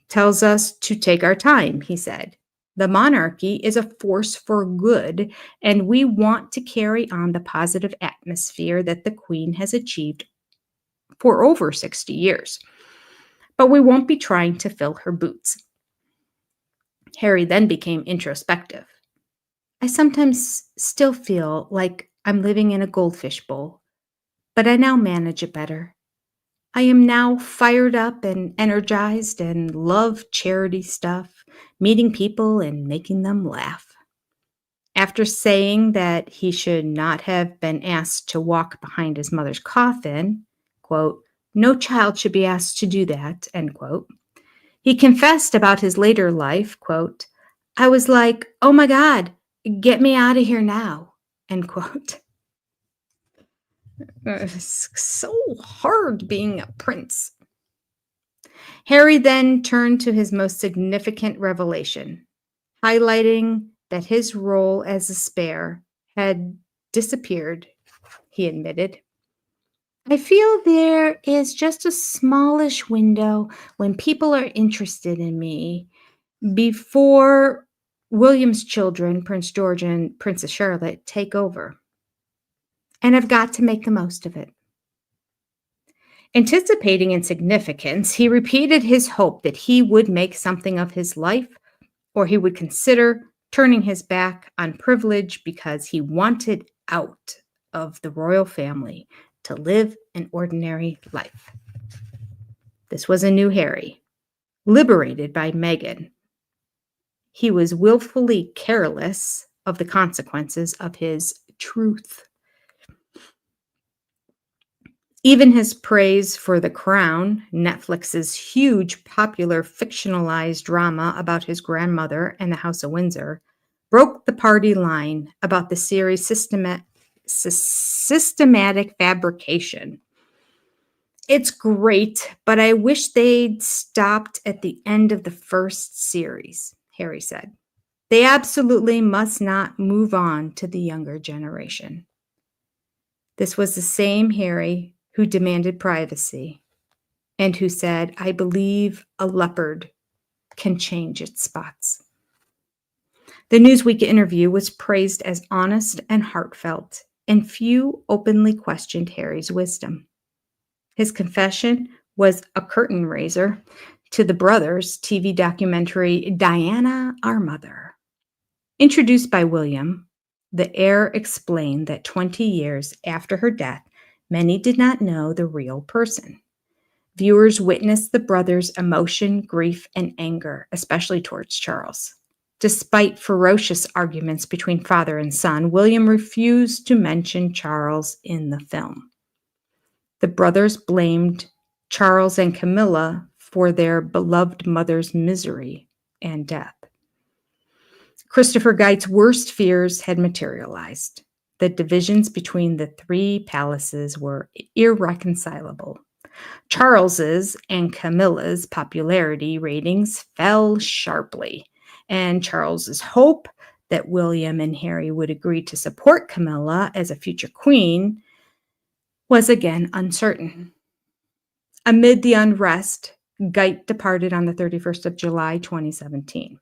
tells us to take our time," he said. "The monarchy is a force for good, and we want to carry on the positive atmosphere that the Queen has achieved for over 60 years. But we won't be trying to fill her boots." Harry then became introspective. "I sometimes still feel like I'm living in a goldfish bowl, but I now manage it better. I am now fired up and energized and love charity stuff, meeting people and making them laugh." After saying that he should not have been asked to walk behind his mother's coffin, quote, "No child should be asked to do that," end quote, he confessed about his later life, quote, "I was like, oh my God, get me out of here now," end quote. It's so hard being a prince. Harry then turned to his most significant revelation, highlighting that his role as a spare had disappeared, he admitted. "I feel there is just a smallish window when people are interested in me before William's children, Prince George and Princess Charlotte, take over. And I've got to make the most of it." Anticipating insignificance, he repeated his hope that he would make something of his life, or he would consider turning his back on privilege because he wanted out of the royal family to live an ordinary life. This was a new Harry, liberated by Meghan. He was willfully careless of the consequences of his truth. Even his praise for The Crown, Netflix's huge popular fictionalized drama about his grandmother and the House of Windsor, broke the party line about the series' systematic fabrication. "It's great, but I wish they'd stopped at the end of the first series," Harry said. "They absolutely must not move on to the younger generation." This was the same Harry who demanded privacy and who said, "I believe a leopard can change its spots." The Newsweek interview was praised as honest and heartfelt, and few openly questioned Harry's wisdom. His confession was a curtain raiser to the brothers' TV documentary Diana, Our Mother. Introduced by William, the heir explained that 20 years after her death, many did not know the real person. Viewers witnessed the brothers' emotion, grief, and anger, especially towards Charles. Despite ferocious arguments between father and son, William refused to mention Charles in the film. The brothers blamed Charles and Camilla for their beloved mother's misery and death. Christopher Guite's worst fears had materialized. The divisions between the three palaces were irreconcilable. Charles's and Camilla's popularity ratings fell sharply, and Charles's hope that William and Harry would agree to support Camilla as a future queen was again uncertain. Amid the unrest, Guite departed on the 31st of July, 2017.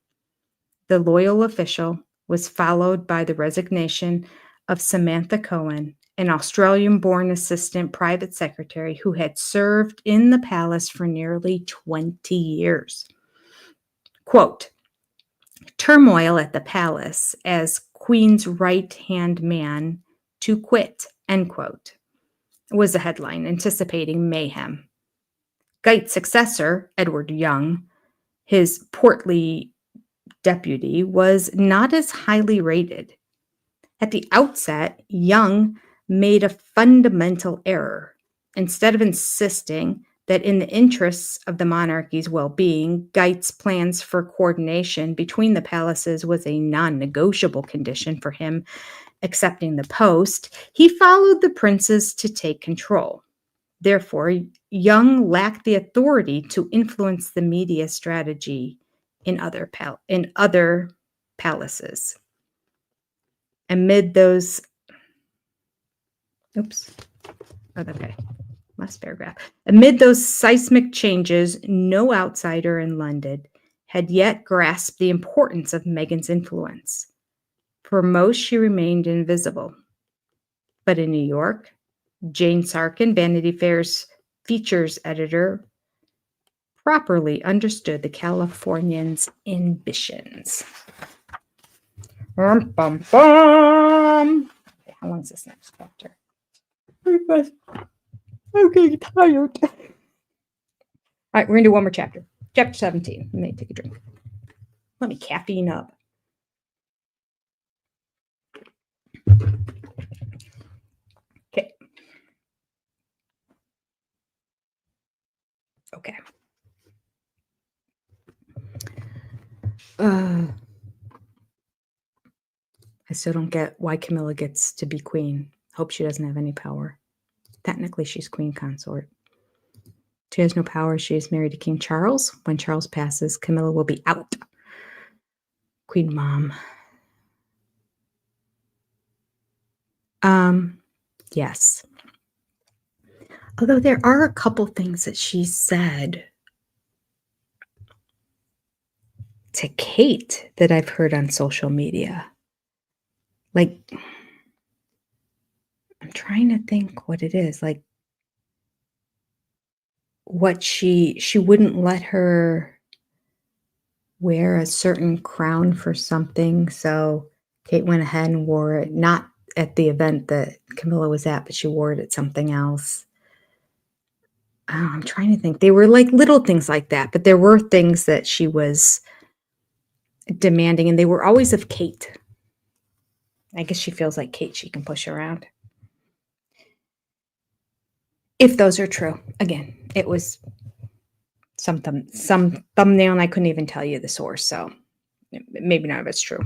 The loyal official was followed by the resignation of Samantha Cohen, an Australian-born assistant private secretary who had served in the palace for nearly 20 years. Quote, "Turmoil at the palace as Queen's right-hand man to quit, end quote, was the headline, anticipating mayhem. Geit's successor, Edward Young, his portly deputy, was not as highly rated. At the outset, Young made a fundamental error. Instead of insisting that in the interests of the monarchy's well-being, Geit's plans for coordination between the palaces was a non-negotiable condition for him accepting the post, he followed the princes to take control. Therefore, Young lacked the authority to influence the media strategy in other palaces. Amid those, last paragraph. Amid those seismic changes, no outsider in London had yet grasped the importance of Meghan's influence. For most, she remained invisible. But in New York, Jane Sarkin, Vanity Fair's features editor, properly understood the Californians' ambitions. Bum, bum, bum. Okay, how long is this next chapter? I'm getting tired. All right, we're going to do one more chapter. Chapter 17. Let me take a drink. Let me caffeine up. Okay. Okay. I still don't get why Camilla gets to be queen. Hope she doesn't have any power. Technically, she's queen consort. She has no power. She is married to King Charles. When Charles passes, Camilla will be out. Queen mom. Yes. Although there are a couple things that she said to Kate that I've heard on social media. Like, I'm trying to think what it is. Like, what she wouldn't let her wear a certain crown for something. So Kate went ahead and wore it, not at the event that Camilla was at, but she wore it at something else. I'm trying to think. They were like little things like that, but there were things that she was demanding, and they were always of Kate. I guess she feels like Kate she can push around. If those are true. Again, it was some thumbnail, and I couldn't even tell you the source, so maybe none of it's true.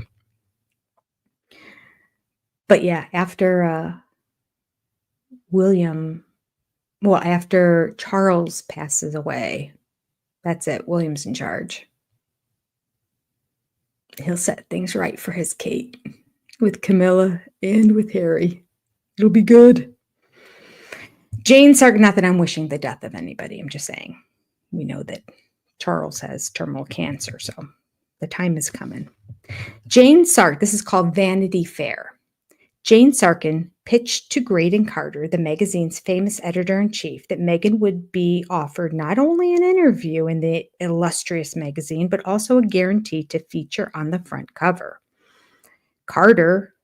But yeah, after after Charles passes away, that's it. William's in charge. He'll set things right for his Kate with Camilla and with Harry. It'll be good. Jane Sarkin, not that I'm wishing the death of anybody. I'm just saying we know that Charles has terminal cancer, so the time is coming. Jane Sarkin, this is called Vanity Fair. Jane Sarkin pitched to Graydon Carter, the magazine's famous editor-in-chief, that Meghan would be offered not only an interview in the illustrious magazine, but also a guarantee to feature on the front cover. Carter,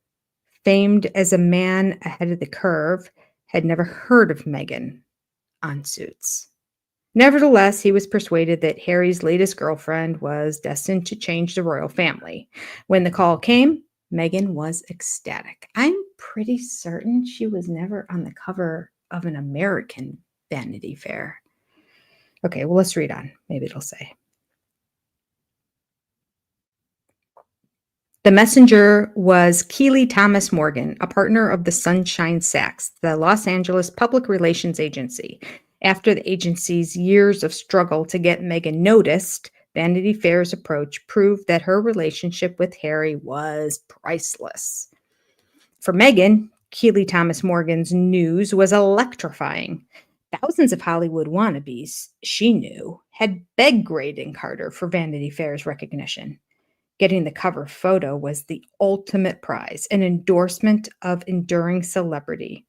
famed as a man ahead of the curve, had never heard of Meghan on Suits. Nevertheless, he was persuaded that Harry's latest girlfriend was destined to change the royal family. When the call came, Meghan was ecstatic. I'm pretty certain she was never on the cover of an American Vanity Fair. Okay, well, let's read on. Maybe it'll say. The messenger was Keely Thomas Morgan, a partner of the Sunshine Sachs, the Los Angeles public relations agency. After the agency's years of struggle to get Meghan noticed, Vanity Fair's approach proved that her relationship with Harry was priceless. For Meghan, Keely Thomas Morgan's news was electrifying. Thousands of Hollywood wannabes, she knew, had begged Graydon Carter for Vanity Fair's recognition. Getting the cover photo was the ultimate prize, an endorsement of enduring celebrity.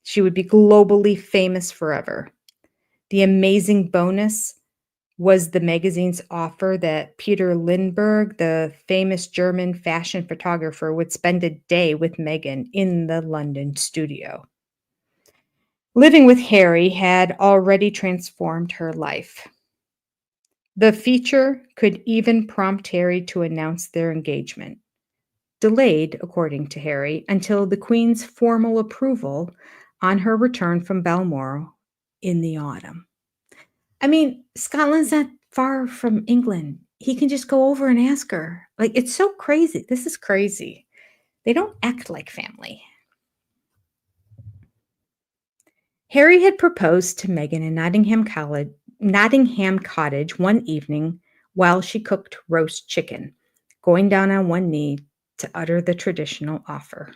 She would be globally famous forever. The amazing bonus, was the magazine's offer that Peter Lindbergh, the famous German fashion photographer, would spend a day with Meghan in the London studio. Living with Harry had already transformed her life. The feature could even prompt Harry to announce their engagement, delayed, according to Harry, until the Queen's formal approval on her return from Balmoral in the autumn. I mean, Scotland's not far from England. He can just go over and ask her. Like, it's so crazy. This is crazy. They don't act like family. Harry had proposed to Meghan in Nottingham Cottage one evening while she cooked roast chicken, going down on one knee to utter the traditional offer.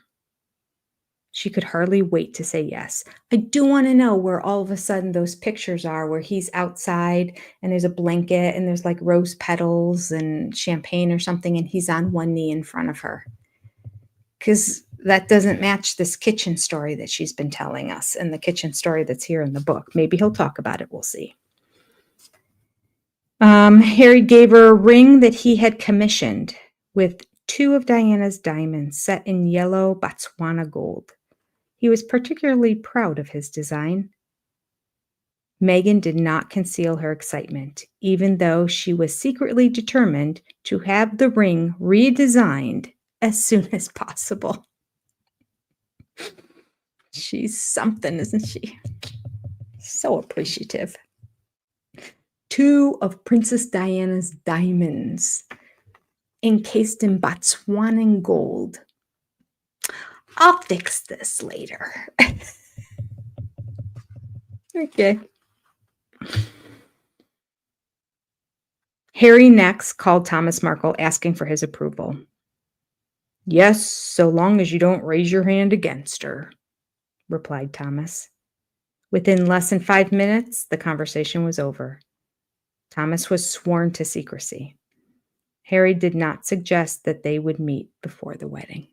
She could hardly wait to say yes. I do want to know where all of a sudden those pictures are where he's outside and there's a blanket and there's like rose petals and champagne or something and he's on one knee in front of her. Because that doesn't match this kitchen story that she's been telling us and the kitchen story that's here in the book. Maybe he'll talk about it. We'll see. Harry gave her a ring that he had commissioned with 2 of Diana's diamonds set in yellow Botswana gold. He was particularly proud of his design. Meghan did not conceal her excitement, even though she was secretly determined to have the ring redesigned as soon as possible. She's something, isn't she? So appreciative. 2 of Princess Diana's diamonds, encased in Botswanan gold. I'll fix this later. Okay. Harry next called Thomas Markle, asking for his approval. Yes, so long as you don't raise your hand against her, replied Thomas. Within less than 5 minutes, the conversation was over. Thomas was sworn to secrecy. Harry did not suggest that they would meet before the wedding.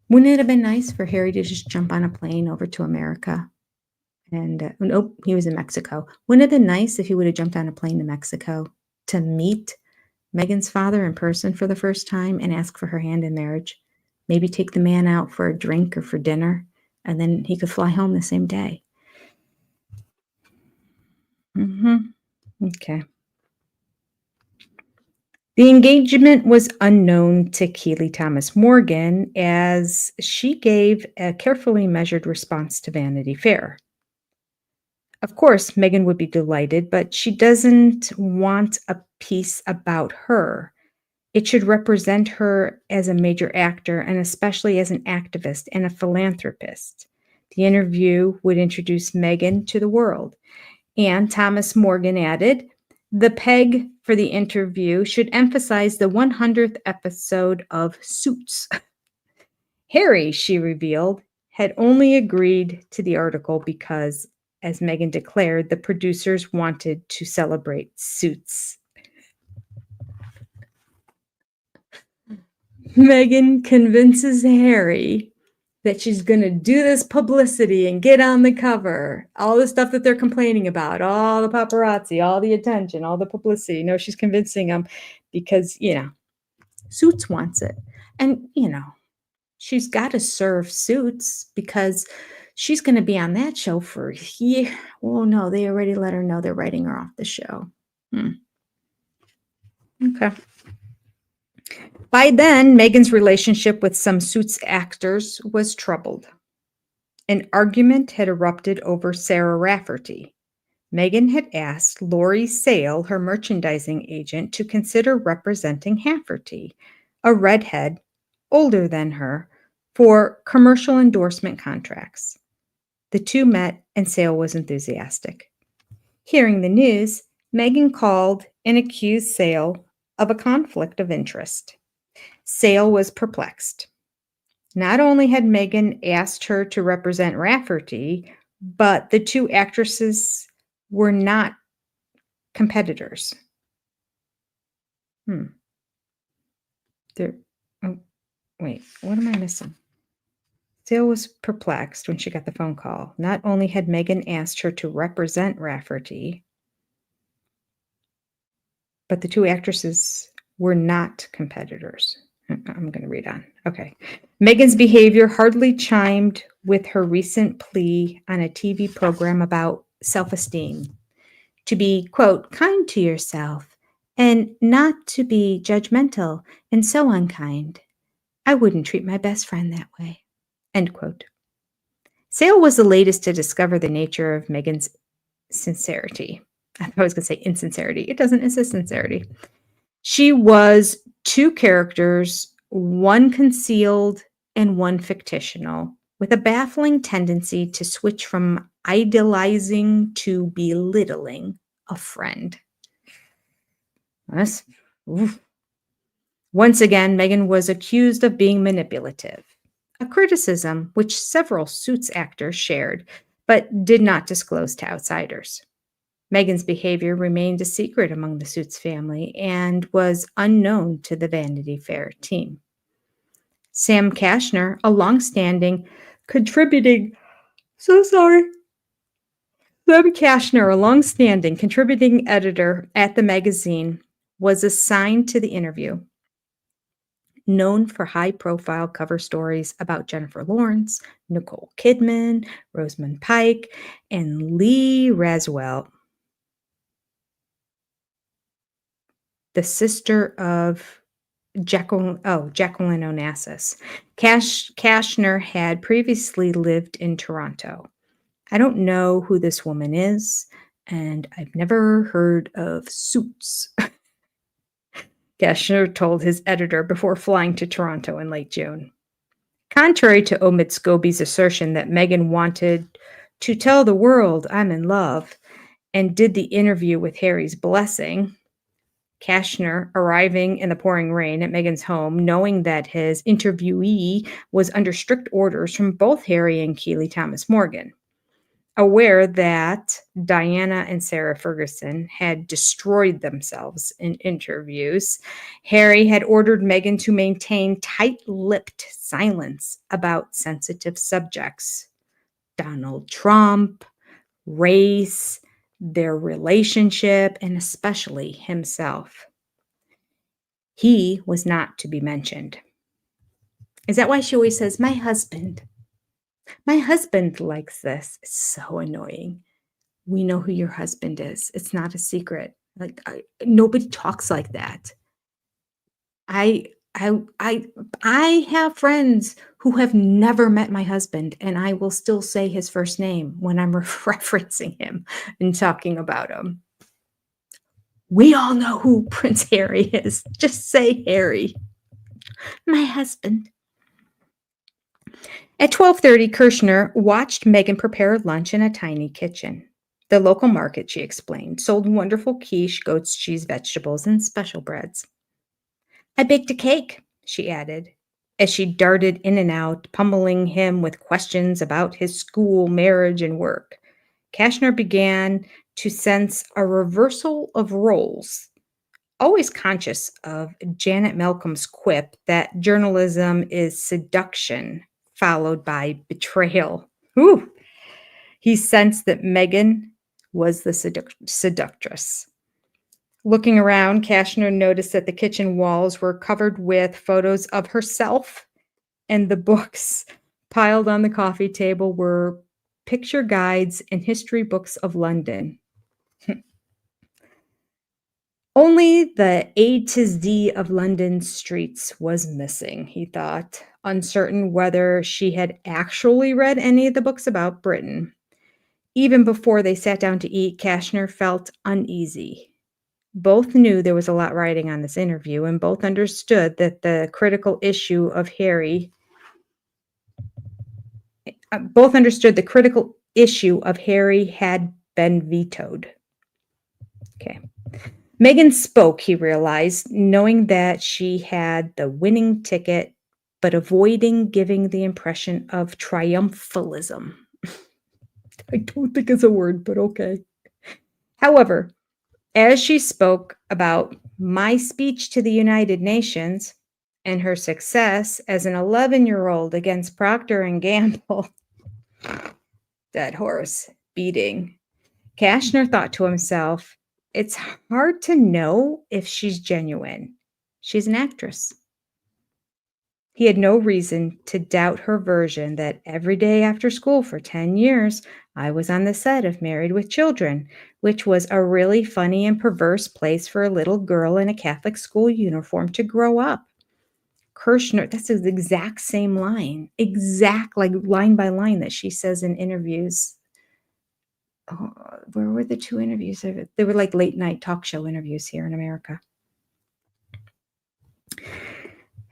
Wouldn't it have been nice for Harry to just jump on a plane over to America? And nope, he was in Mexico. Wouldn't it have been nice if he would have jumped on a plane to Mexico to meet Meghan's father in person for the first time and ask for her hand in marriage? Maybe take the man out for a drink or for dinner, and then he could fly home the same day. Okay. The engagement was unknown to Keely Thomas Morgan, as she gave a carefully measured response to Vanity Fair. Of course, Meghan would be delighted, but she doesn't want a piece about her. It should represent her as a major actor and especially as an activist and a philanthropist. The interview would introduce Meghan to the world. And Thomas Morgan added, the peg for the interview should emphasize the 100th episode of Suits. Harry, she revealed, had only agreed to the article because, as Meghan declared, the producers wanted to celebrate Suits. Meghan convinces Harry that she's going to do this publicity and get on the cover. All the stuff that they're complaining about, all the paparazzi, all the attention, all the publicity. No, she's convincing them because, Suits wants it. And, she's got to serve Suits because she's going to be on that show for a year. Oh, no, they already let her know they're writing her off the show. Okay. By then, Meghan's relationship with some Suits actors was troubled. An argument had erupted over Sarah Rafferty. Meghan had asked Lori Sale, her merchandising agent, to consider representing Rafferty, a redhead older than her, for commercial endorsement contracts. The two met, and Sale was enthusiastic. Hearing the news, Meghan called and accused Sale of a conflict of interest. Sale was perplexed. Not only had Meghan asked her to represent Rafferty, but the two actresses were not competitors. Oh, wait, what am I missing? Sale was perplexed when she got the phone call. Not only had Meghan asked her to represent Rafferty, but the two actresses were not competitors. I'm going to read on. Okay. Meghan's behavior hardly chimed with her recent plea on a TV program about self-esteem. To be, quote, kind to yourself and not to be judgmental and so unkind. I wouldn't treat my best friend that way, end quote. Sale was the latest to discover the nature of Meghan's sincerity. I thought I was going to say insincerity. It doesn't, it's a sincerity. She was two characters, one concealed and one fictional, with a baffling tendency to switch from idolizing to belittling a friend. Once again, Meghan was accused of being manipulative, a criticism which several Suits actors shared but did not disclose to outsiders. Meghan's behavior remained a secret among the Suits family and was unknown to the Vanity Fair team. Sam Kashner, a longstanding contributing editor at the magazine, was assigned to the interview. Known for high-profile cover stories about Jennifer Lawrence, Nicole Kidman, Rosamund Pike, and Lee Raswell, the sister of Jacqueline Onassis. Kashner had previously lived in Toronto. I don't know who this woman is, and I've never heard of Suits. Kashner told his editor before flying to Toronto in late June. Contrary to Omid Scobie's assertion that Meghan wanted to tell the world I'm in love and did the interview with Harry's blessing, Kashner, arriving in the pouring rain at Meghan's home, knowing that his interviewee was under strict orders from both Harry and Keely Thomas Morgan. Aware that Diana and Sarah Ferguson had destroyed themselves in interviews, Harry had ordered Meghan to maintain tight-lipped silence about sensitive subjects: Donald Trump, race, their relationship, and especially himself. He was not to be mentioned. Is that why she always says, my husband? My husband likes this. It's so annoying. We know who your husband is. It's not a secret. Nobody talks like that. I have friends who have never met my husband, and I will still say his first name when I'm referencing him and talking about him. We all know who Prince Harry is. Just say Harry. My husband. At 12:30, Kirshner watched Meghan prepare lunch in a tiny kitchen. The local market, she explained, sold wonderful quiche, goat's cheese, vegetables, and special breads. I baked a cake, she added, as she darted in and out, pummeling him with questions about his school, marriage, and work. Kashner began to sense a reversal of roles, always conscious of Janet Malcolm's quip that journalism is seduction followed by betrayal. Ooh. He sensed that Meghan was the seductress. Looking around, Kashner noticed that the kitchen walls were covered with photos of herself, and the books piled on the coffee table were picture guides and history books of London. Only the A to Z of London streets was missing, he thought, uncertain whether she had actually read any of the books about Britain. Even before they sat down to eat, Kashner felt uneasy. Both knew there was a lot riding on this interview, and both understood that the critical issue of Harry had been vetoed. Okay. Meghan spoke, he realized, knowing that she had the winning ticket, but avoiding giving the impression of triumphalism. I don't think it's a word, but okay. However, as she spoke about my speech to the United Nations, and her success as an 11-year-old against Procter and Gamble. Dead horse beating. Kashner thought to himself, it's hard to know if she's genuine. She's an actress. He had no reason to doubt her version that every day after school for 10 years, I was on the set of Married with Children, which was a really funny and perverse place for a little girl in a Catholic school uniform to grow up. Kirshner, that's the exact same line, like line by line that she says in interviews. Oh, where were the two interviews? They were like late night talk show interviews here in America.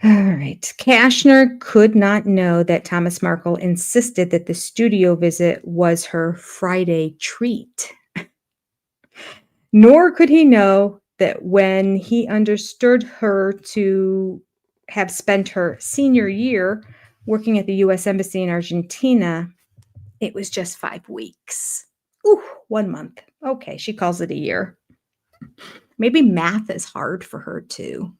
All right. Kashner could not know that Thomas Markle insisted that the studio visit was her Friday treat. Nor could he know that when he understood her to have spent her senior year working at the U.S. Embassy in Argentina, it was just 5 weeks. Ooh, 1 month. Okay, she calls it a year. Maybe math is hard for her too.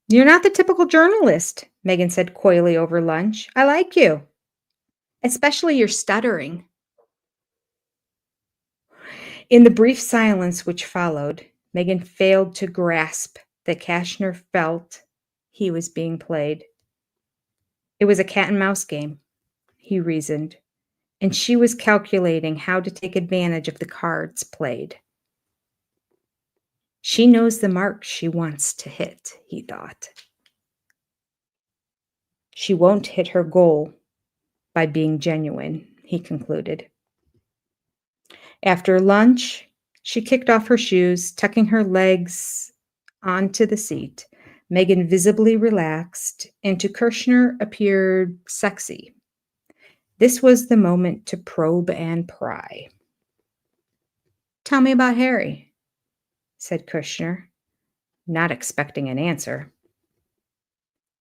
You're not the typical journalist, Meghan said coyly over lunch. I like you, especially your stuttering. In the brief silence which followed, Meghan failed to grasp that Kashner felt he was being played. It was a cat and mouse game, he reasoned, and she was calculating how to take advantage of the cards played. She knows the mark she wants to hit, he thought. She won't hit her goal by being genuine, he concluded. After lunch, she kicked off her shoes, tucking her legs onto the seat. Meghan visibly relaxed, and to Kirshner appeared sexy. This was the moment to probe and pry. Tell me about Harry, said Kirshner, not expecting an answer.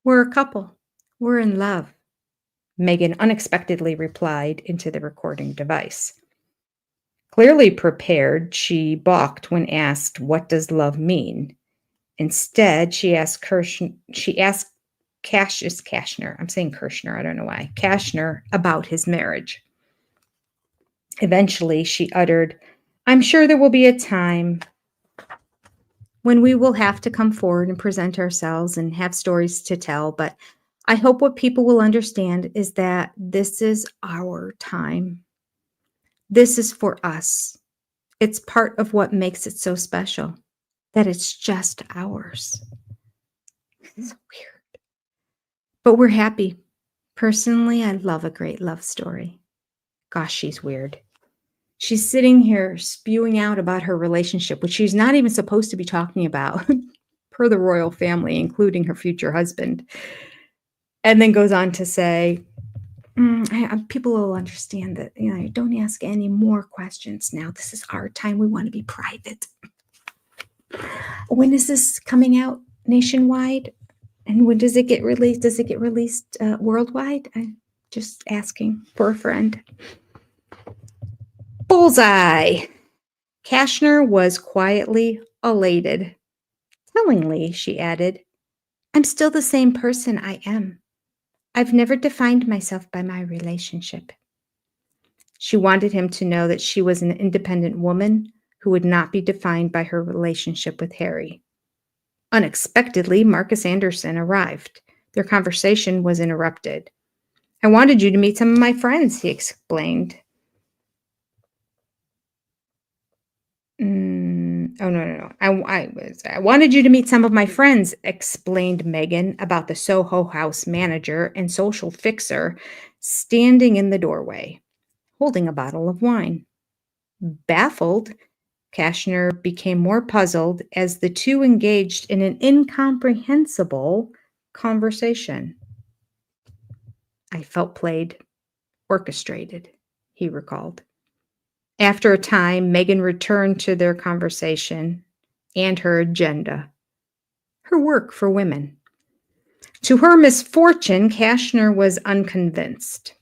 We're a couple. We're in love, Meghan unexpectedly replied into the recording device. Clearly prepared, she balked when asked, what does love mean? Instead, she asked Kashner, I'm saying Kirshner, I don't know why, Kashner about his marriage. Eventually, she uttered, I'm sure there will be a time when we will have to come forward and present ourselves and have stories to tell, but I hope what people will understand is that this is our time. This is for us. It's part of what makes it so special, that it's just ours. It's weird. But we're happy. Personally, I love a great love story. Gosh, she's weird. She's sitting here spewing out about her relationship, which she's not even supposed to be talking about, per the royal family, including her future husband. And then goes on to say, people will understand that, don't ask any more questions now. This is our time. We want to be private. When is this coming out nationwide? And when does it get released? Does it get released worldwide? I'm just asking for a friend. Bullseye. Kashner was quietly elated. Tellingly, she added, I'm still the same person I am. I've never defined myself by my relationship. She wanted him to know that she was an independent woman who would not be defined by her relationship with Harry. Unexpectedly, Marcus Anderson arrived. Their conversation was interrupted. I wanted you to meet some of my friends, he explained. No. I wanted you to meet some of my friends, explained Meghan about the Soho House manager and social fixer standing in the doorway, holding a bottle of wine. Baffled, Kashner became more puzzled as the two engaged in an incomprehensible conversation. I felt played, orchestrated, he recalled. After a time, Meghan returned to their conversation and her agenda, her work for women. To her misfortune, Kashner was unconvinced.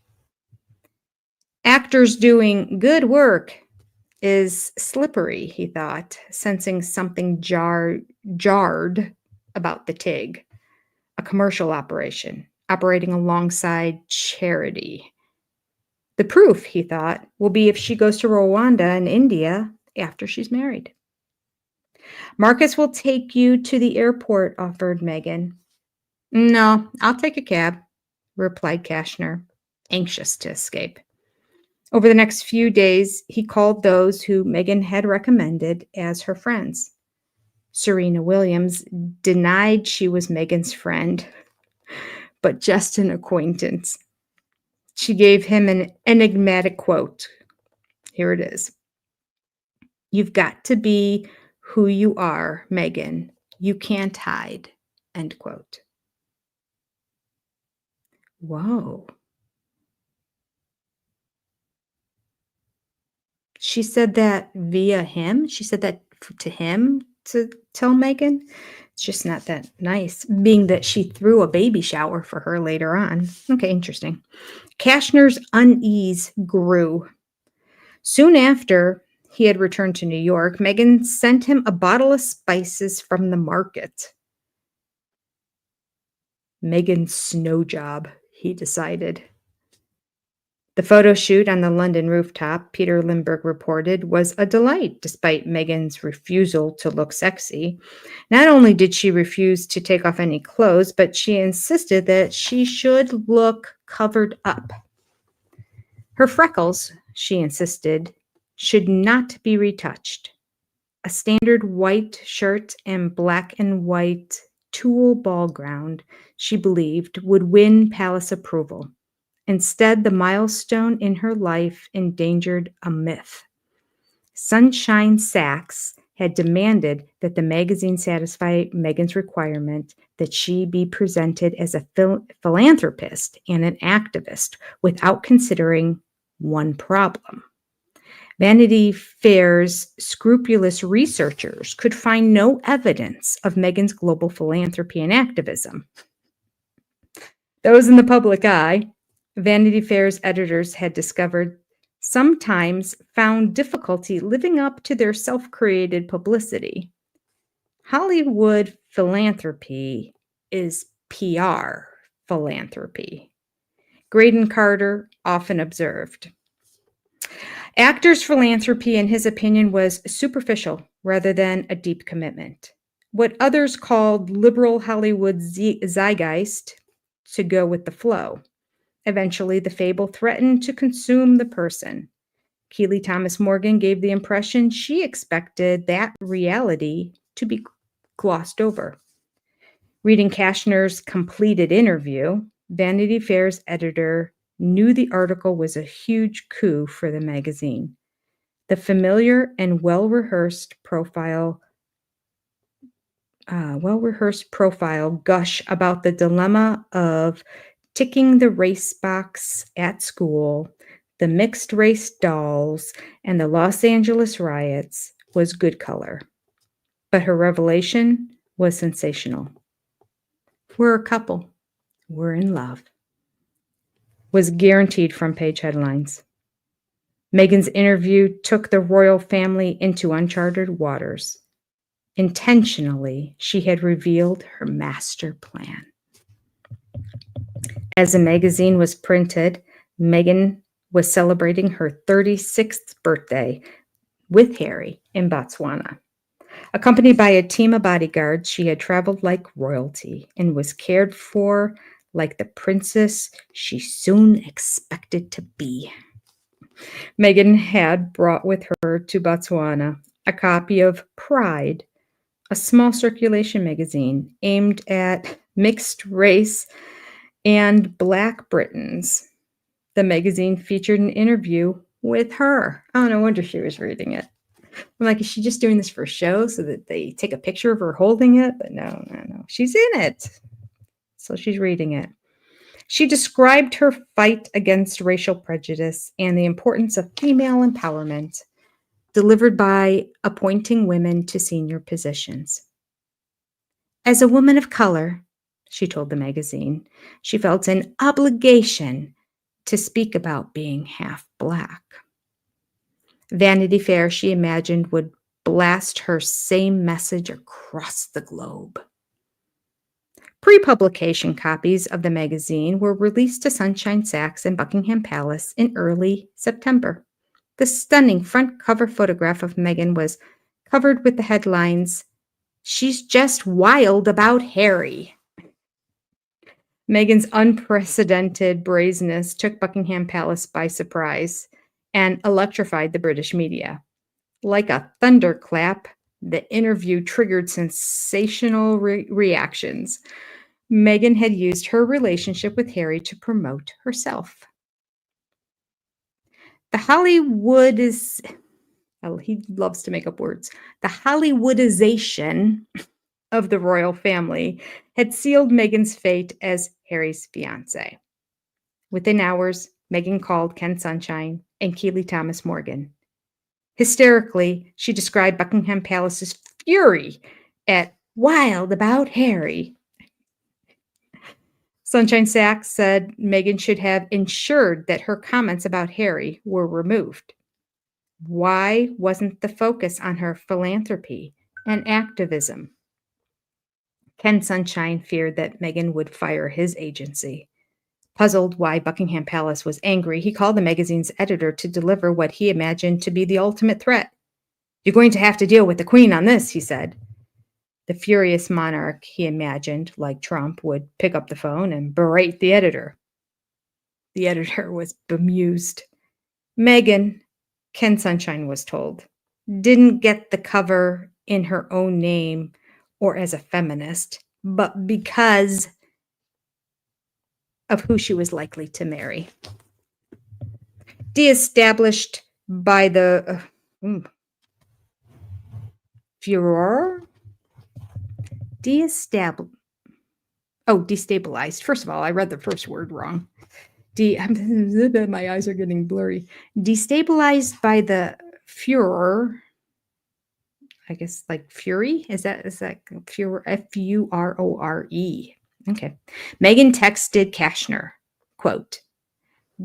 Actors doing good work is slippery, he thought, sensing something jarred about the TIG, a commercial operation operating alongside charity. The proof, he thought, will be if she goes to Rwanda and India after she's married. Marcus will take you to the airport, offered Meghan. No, I'll take a cab, replied Kashner, anxious to escape. Over the next few days, he called those who Meghan had recommended as her friends. Serena Williams denied she was Meghan's friend, but just an acquaintance. She gave him an enigmatic quote. Here it is. You've got to be who you are, Meghan. You can't hide. End quote. Whoa. She said that via him? She said that to him to tell Meghan? It's just not that nice, being that she threw a baby shower for her later on. Okay, interesting. Kashner's unease grew. Soon after he had returned to New York, Meghan sent him a bottle of spices from the market. Meghan's snow job, he decided. The photo shoot on the London rooftop, Peter Lindbergh reported, was a delight despite Meghan's refusal to look sexy. Not only did she refuse to take off any clothes, but she insisted that she should look covered up. Her freckles, she insisted, should not be retouched. A standard white shirt and black and white tulle ball gown, she believed, would win palace approval. Instead, the milestone in her life endangered a myth. Sunshine Sachs had demanded that the magazine satisfy Meghan's requirement that she be presented as a philanthropist and an activist without considering one problem. Vanity Fair's scrupulous researchers could find no evidence of Meghan's global philanthropy and activism. Those in the public eye, Vanity Fair's editors had discovered, sometimes found difficulty living up to their self-created publicity. Hollywood philanthropy is PR philanthropy. Graydon Carter often observed. Actors' philanthropy, in his opinion, was superficial rather than a deep commitment. What others called liberal Hollywood zeitgeist, to go with the flow. Eventually, the fable threatened to consume the person. Keely Thomas Morgan gave the impression she expected that reality to be glossed over. Reading Kashner's completed interview, Vanity Fair's editor knew the article was a huge coup for the magazine. The familiar and well-rehearsed profile gush about the dilemma of ticking the race box at school, the mixed race dolls, and the Los Angeles riots was good color. But her revelation was sensational. We're a couple. We're in love. Was guaranteed front-page headlines. Meghan's interview took the royal family into uncharted waters. Intentionally, she had revealed her master plan. As the magazine was printed, Meghan was celebrating her 36th birthday with Harry in Botswana. Accompanied by a team of bodyguards, she had traveled like royalty and was cared for like the princess she soon expected to be. Meghan had brought with her to Botswana a copy of Pride, a small circulation magazine aimed at mixed race and Black Britons. The magazine featured an interview with her. Oh, no wonder she was reading it. I'm like, is she just doing this for a show so that they take a picture of her holding it? But no. She's in it. So she's reading it. She described her fight against racial prejudice and the importance of female empowerment, delivered by appointing women to senior positions. As a woman of color, she told the magazine, she felt an obligation to speak about being half Black. Vanity Fair, she imagined, would blast her same message across the globe. Pre-publication copies of the magazine were released to Sunshine Sachs and Buckingham Palace in early September. The stunning front cover photograph of Meghan was covered with the headlines, "She's just wild about Harry." Meghan's unprecedented brazenness took Buckingham Palace by surprise and electrified the British media. Like a thunderclap, the interview triggered sensational reactions. Meghan had used her relationship with Harry to promote herself. The Hollywood is, oh, he loves to make up words. The Hollywoodization of the royal family had sealed Meghan's fate as Harry's fiancée. Within hours, Meghan called Ken Sunshine and Keely Thomas Morgan. Hysterically, she described Buckingham Palace's fury at "wild about Harry." Sunshine Sachs said Meghan should have ensured that her comments about Harry were removed. Why wasn't the focus on her philanthropy and activism? Ken Sunshine feared that Meghan would fire his agency. Puzzled why Buckingham Palace was angry, he called the magazine's editor to deliver what he imagined to be the ultimate threat. "You're going to have to deal with the Queen on this," he said. The furious monarch, he imagined, like Trump, would pick up the phone and berate the editor. The editor was bemused. Meghan, Ken Sunshine was told, didn't get the cover in her own name or as a feminist, but because of who she was likely to marry. De-established by the furor? Destabilized. First of all, I read the first word wrong. My eyes are getting blurry. Destabilized by the furor, I guess like fury? Is that furor? F-U-R-O-R-E. Okay. Meghan texted Kashner, quote,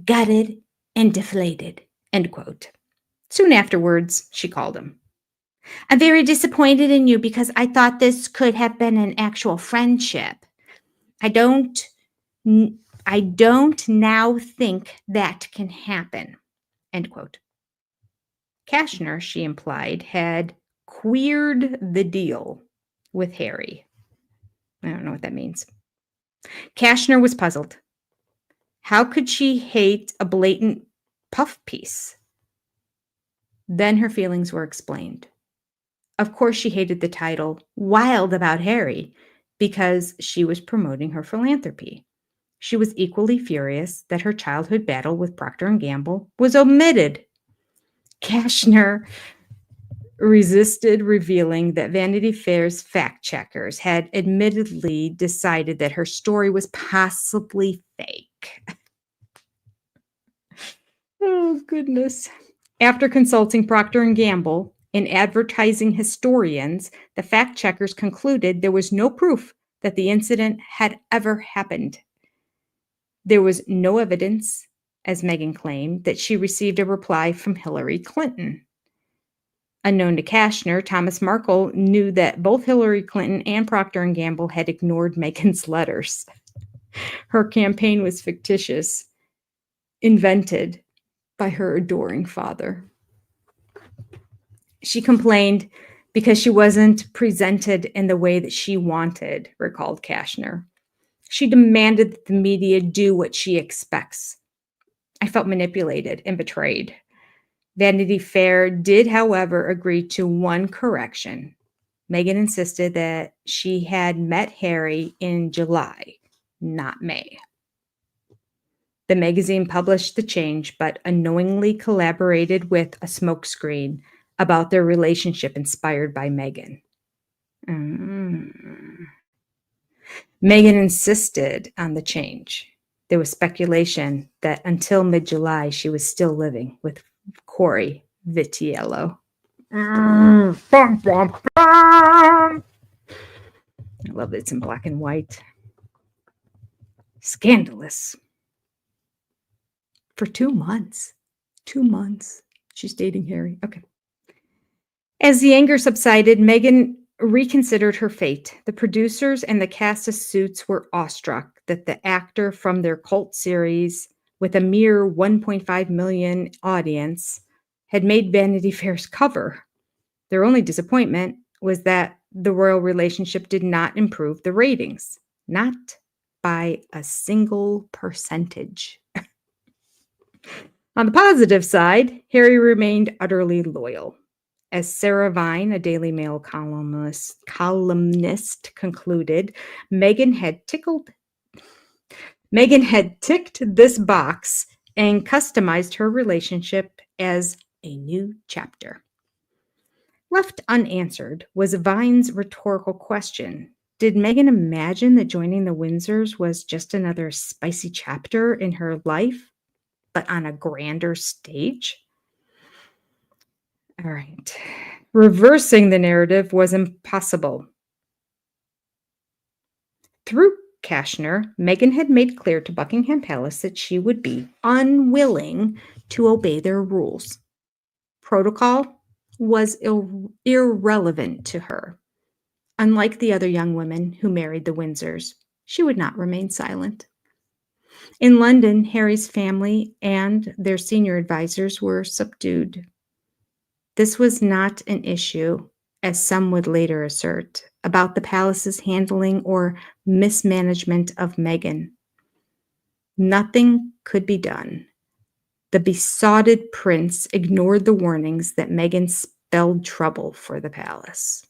"gutted and deflated," end quote. Soon afterwards, she called him. "I'm very disappointed in you because I thought this could have been an actual friendship. I don't now think that can happen," end quote. Kashner, she implied, had queered the deal with Harry. I don't know what that means. Kashner was puzzled. How could she hate a blatant puff piece? Then her feelings were explained. Of course, she hated the title "Wild About Harry" because she was promoting her philanthropy. She was equally furious that her childhood battle with Procter & Gamble was omitted. Kashner resisted revealing that Vanity Fair's fact checkers had admittedly decided that her story was possibly fake. Oh, goodness. After consulting Procter & Gamble and advertising historians, the fact checkers concluded there was no proof that the incident had ever happened. There was no evidence, as Meghan claimed, that she received a reply from Hillary Clinton. Unknown to Kashner, Thomas Markle knew that both Hillary Clinton and Procter & Gamble had ignored Meghan's letters. Her campaign was fictitious, invented by her adoring father. She complained because she wasn't presented in the way that she wanted, recalled Kashner. She demanded that the media do what she expects. I felt manipulated and betrayed. Vanity Fair did, however, agree to one correction. Meghan insisted that she had met Harry in July, not May. The magazine published the change, but unknowingly collaborated with a smokescreen about their relationship inspired by Meghan. Meghan insisted on the change. There was speculation that until mid-July, she was still living with Corey Vitiello. I love that it's in black and white. Scandalous. For 2 months. 2 months. She's dating Harry. Okay. As the anger subsided, Meghan reconsidered her fate. The producers and the cast of Suits were awestruck that the actor from their cult series, with a mere 1.5 million audience, had made Vanity Fair's cover. Their only disappointment was that the royal relationship did not improve the ratings, not by a single percentage. On the positive side, Harry remained utterly loyal. As Sarah Vine, a Daily Mail columnist concluded, Meghan had ticked this box and customized her relationship as a new chapter. Left unanswered was Vine's rhetorical question. Did Meghan imagine that joining the Windsors was just another spicy chapter in her life, but on a grander stage? All right. Reversing the narrative was impossible. Through Kashner, Meghan had made clear to Buckingham Palace that she would be unwilling to obey their rules. Protocol was irrelevant to her. Unlike the other young women who married the Windsors, she would not remain silent. In London, Harry's family and their senior advisors were subdued. This was not an issue, as some would later assert, about the palace's handling or mismanagement of Meghan. Nothing could be done. The besotted prince ignored the warnings that Meghan spelled trouble for the palace.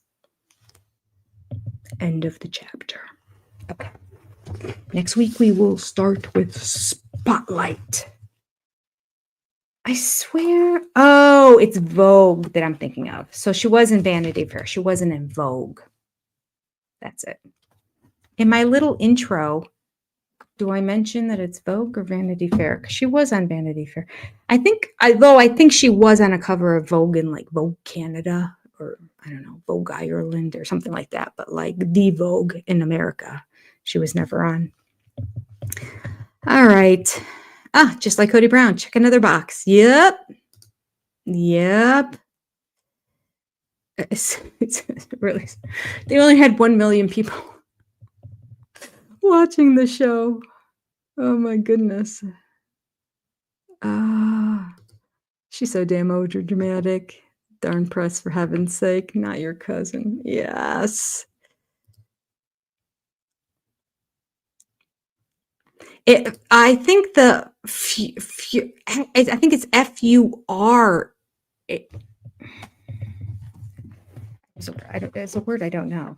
End of the chapter. Okay. Next week we will start with Spotlight. I swear. Oh, it's Vogue that I'm thinking of. So she was in Vanity Fair. She wasn't in Vogue. That's it. In my little intro, do I mention that it's Vogue or Vanity Fair? Because she was on Vanity Fair. I think she was on a cover of Vogue in like Vogue Canada or I don't know, Vogue Ireland or something like that. But like the Vogue in America, she was never on. All right. Just like Cody Brown, check another box. Yep. It's really, they only had 1 million people watching the show. Oh my goodness. She's so damn overdramatic. Darn press, for heaven's sake. Not your cousin. Yes. I think I think it's F-U-R. It's a word I don't know.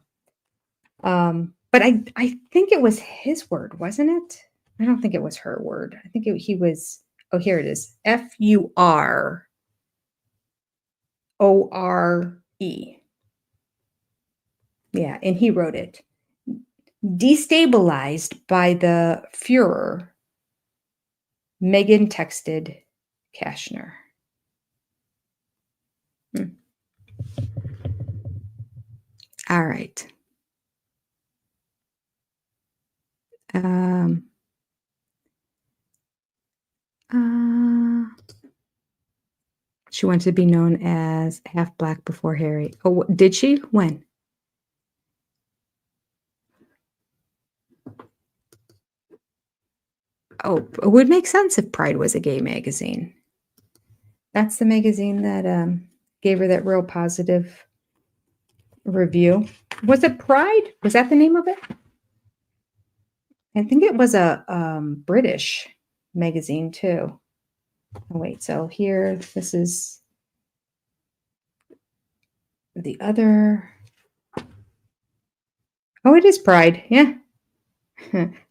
But I think it was his word, wasn't it? I don't think it was her word. I think he was. Oh, here it is. F-U-R-O-R-E. Yeah, and he wrote it. Destabilized by the furor, Meghan texted Kashner. All right. She wanted to be known as half black before Harry. Oh, did she? When? Oh, it would make sense if Pride was a gay magazine. That's the magazine that gave her that real positive review. Was it Pride? Was that the name of it? I think it was a British magazine too. Oh, wait, so here, this is the other. Oh, it is Pride. Yeah.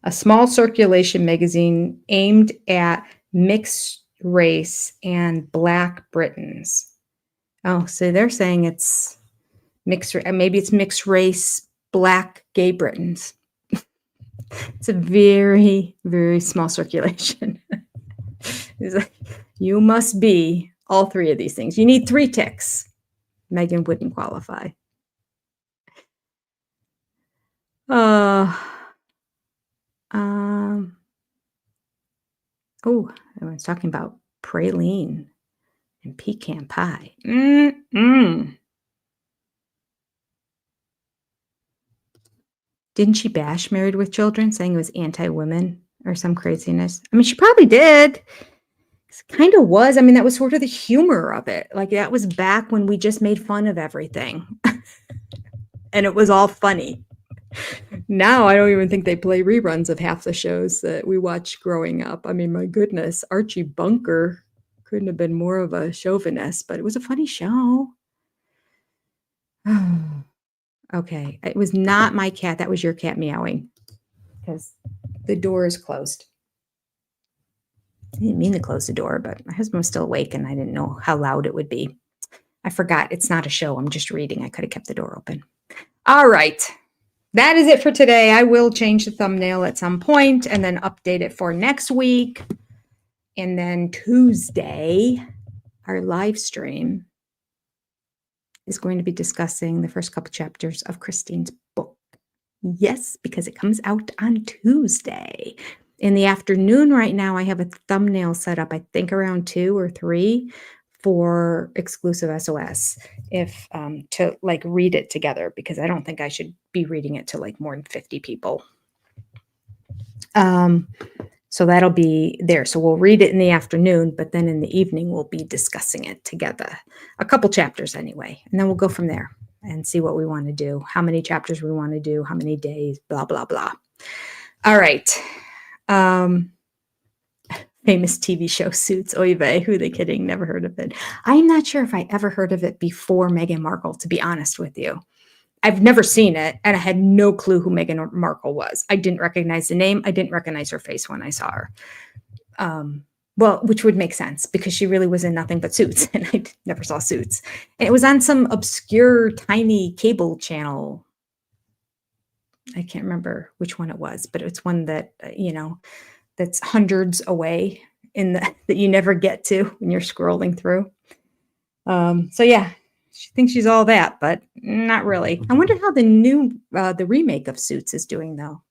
A small circulation magazine aimed at mixed race and Black Britons. Oh, so they're saying it's mixed, maybe it's mixed race, Black gay Britons. It's a very, very small circulation. It's like, you must be all three of these things. You need 3 ticks. Meghan wouldn't qualify. Oh, I was talking about praline and pecan pie. Didn't she bash Married with Children, saying it was anti-women or some craziness? I mean, she probably did. It kind of was. I mean, that was sort of the humor of it. Like, that was back when we just made fun of everything. And it was all funny. Now, I don't even think they play reruns of half the shows that we watched growing up. I mean, my goodness, Archie Bunker couldn't have been more of a chauvinist, but it was a funny show. Okay, it was not my cat. That was your cat meowing because the door is closed. I didn't mean to close the door, but my husband was still awake and I didn't know how loud it would be. I forgot. It's not a show. I'm just reading. I could have kept the door open. All right. That is it for today. I will change the thumbnail at some point and then update it for next week. And then Tuesday, our live stream is going to be discussing the first couple chapters of Christine's book. Yes, because it comes out on Tuesday. In the afternoon right now, I have a thumbnail set up, I think around 2 or 3 for exclusive SOS if to like read it together, because I don't think I should be reading it to like more than 50 people. So that'll be there. So we'll read it in the afternoon, but then in the evening, we'll be discussing it together. A couple chapters anyway, and then we'll go from there and see what we want to do, how many chapters we want to do, how many days, blah, blah, blah. All right. Famous TV show Suits. Oy vey, who are they kidding? Never heard of it. I'm not sure if I ever heard of it before Meghan Markle, to be honest with you. I've never seen it, and I had no clue who Meghan Markle was. I didn't recognize the name. I didn't recognize her face when I saw her. Well, which would make sense because she really was in nothing but Suits, and I never saw Suits. And it was on some obscure, tiny cable channel. I can't remember which one it was, but it's one that, that's hundreds away that you never get to when you're scrolling through. So yeah, she thinks she's all that, but not really. I wonder how the remake of Suits is doing though.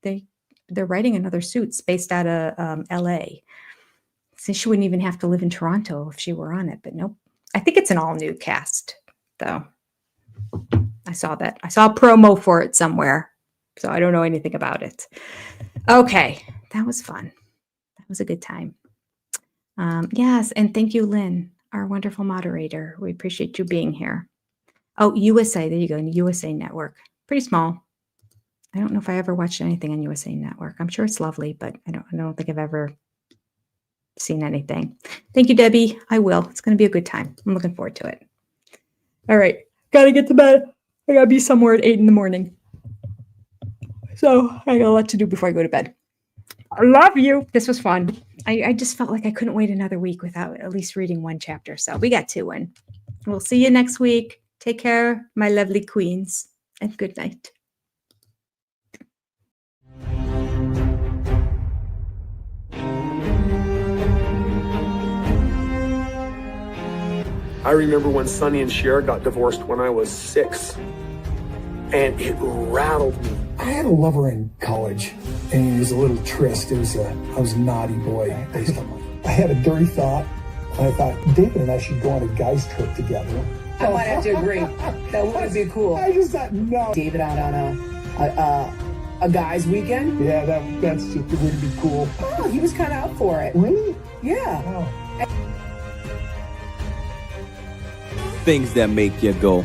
They're writing another Suits based out of LA. So she wouldn't even have to live in Toronto if she were on it, but nope. I think it's an all new cast though. I saw that. I saw a promo for it somewhere, so I don't know anything about it. Okay, that was fun. That was a good time. Yes, and thank you, Lynn, our wonderful moderator. We appreciate you being here. Oh, USA, there you go, USA Network. Pretty small. I don't know if I ever watched anything on USA Network. I'm sure it's lovely, but I don't think I've ever seen anything. Thank you, Debbie. I will. It's going to be a good time. I'm looking forward to it. All right, got to get to bed. I got to be somewhere at 8 in the morning. So I got a lot to do before I go to bed. I love you. This was fun. I just felt like I couldn't wait another week without at least reading one chapter. So we got 2 in. We'll see you next week. Take care, my lovely queens, and good night. I remember when Sonny and Cher got divorced when I was 6, and it rattled me. I had a lover in college, and it was a little tryst. I was a naughty boy. I had a dirty thought, and I thought, David and I should go on a guy's trip together. I might have to agree. That would be cool. I just thought, no. David out on a guy's weekend? Yeah, that's just, it would be cool. Oh, he was kind of up for it. Really? Yeah. Oh. Things that make you go,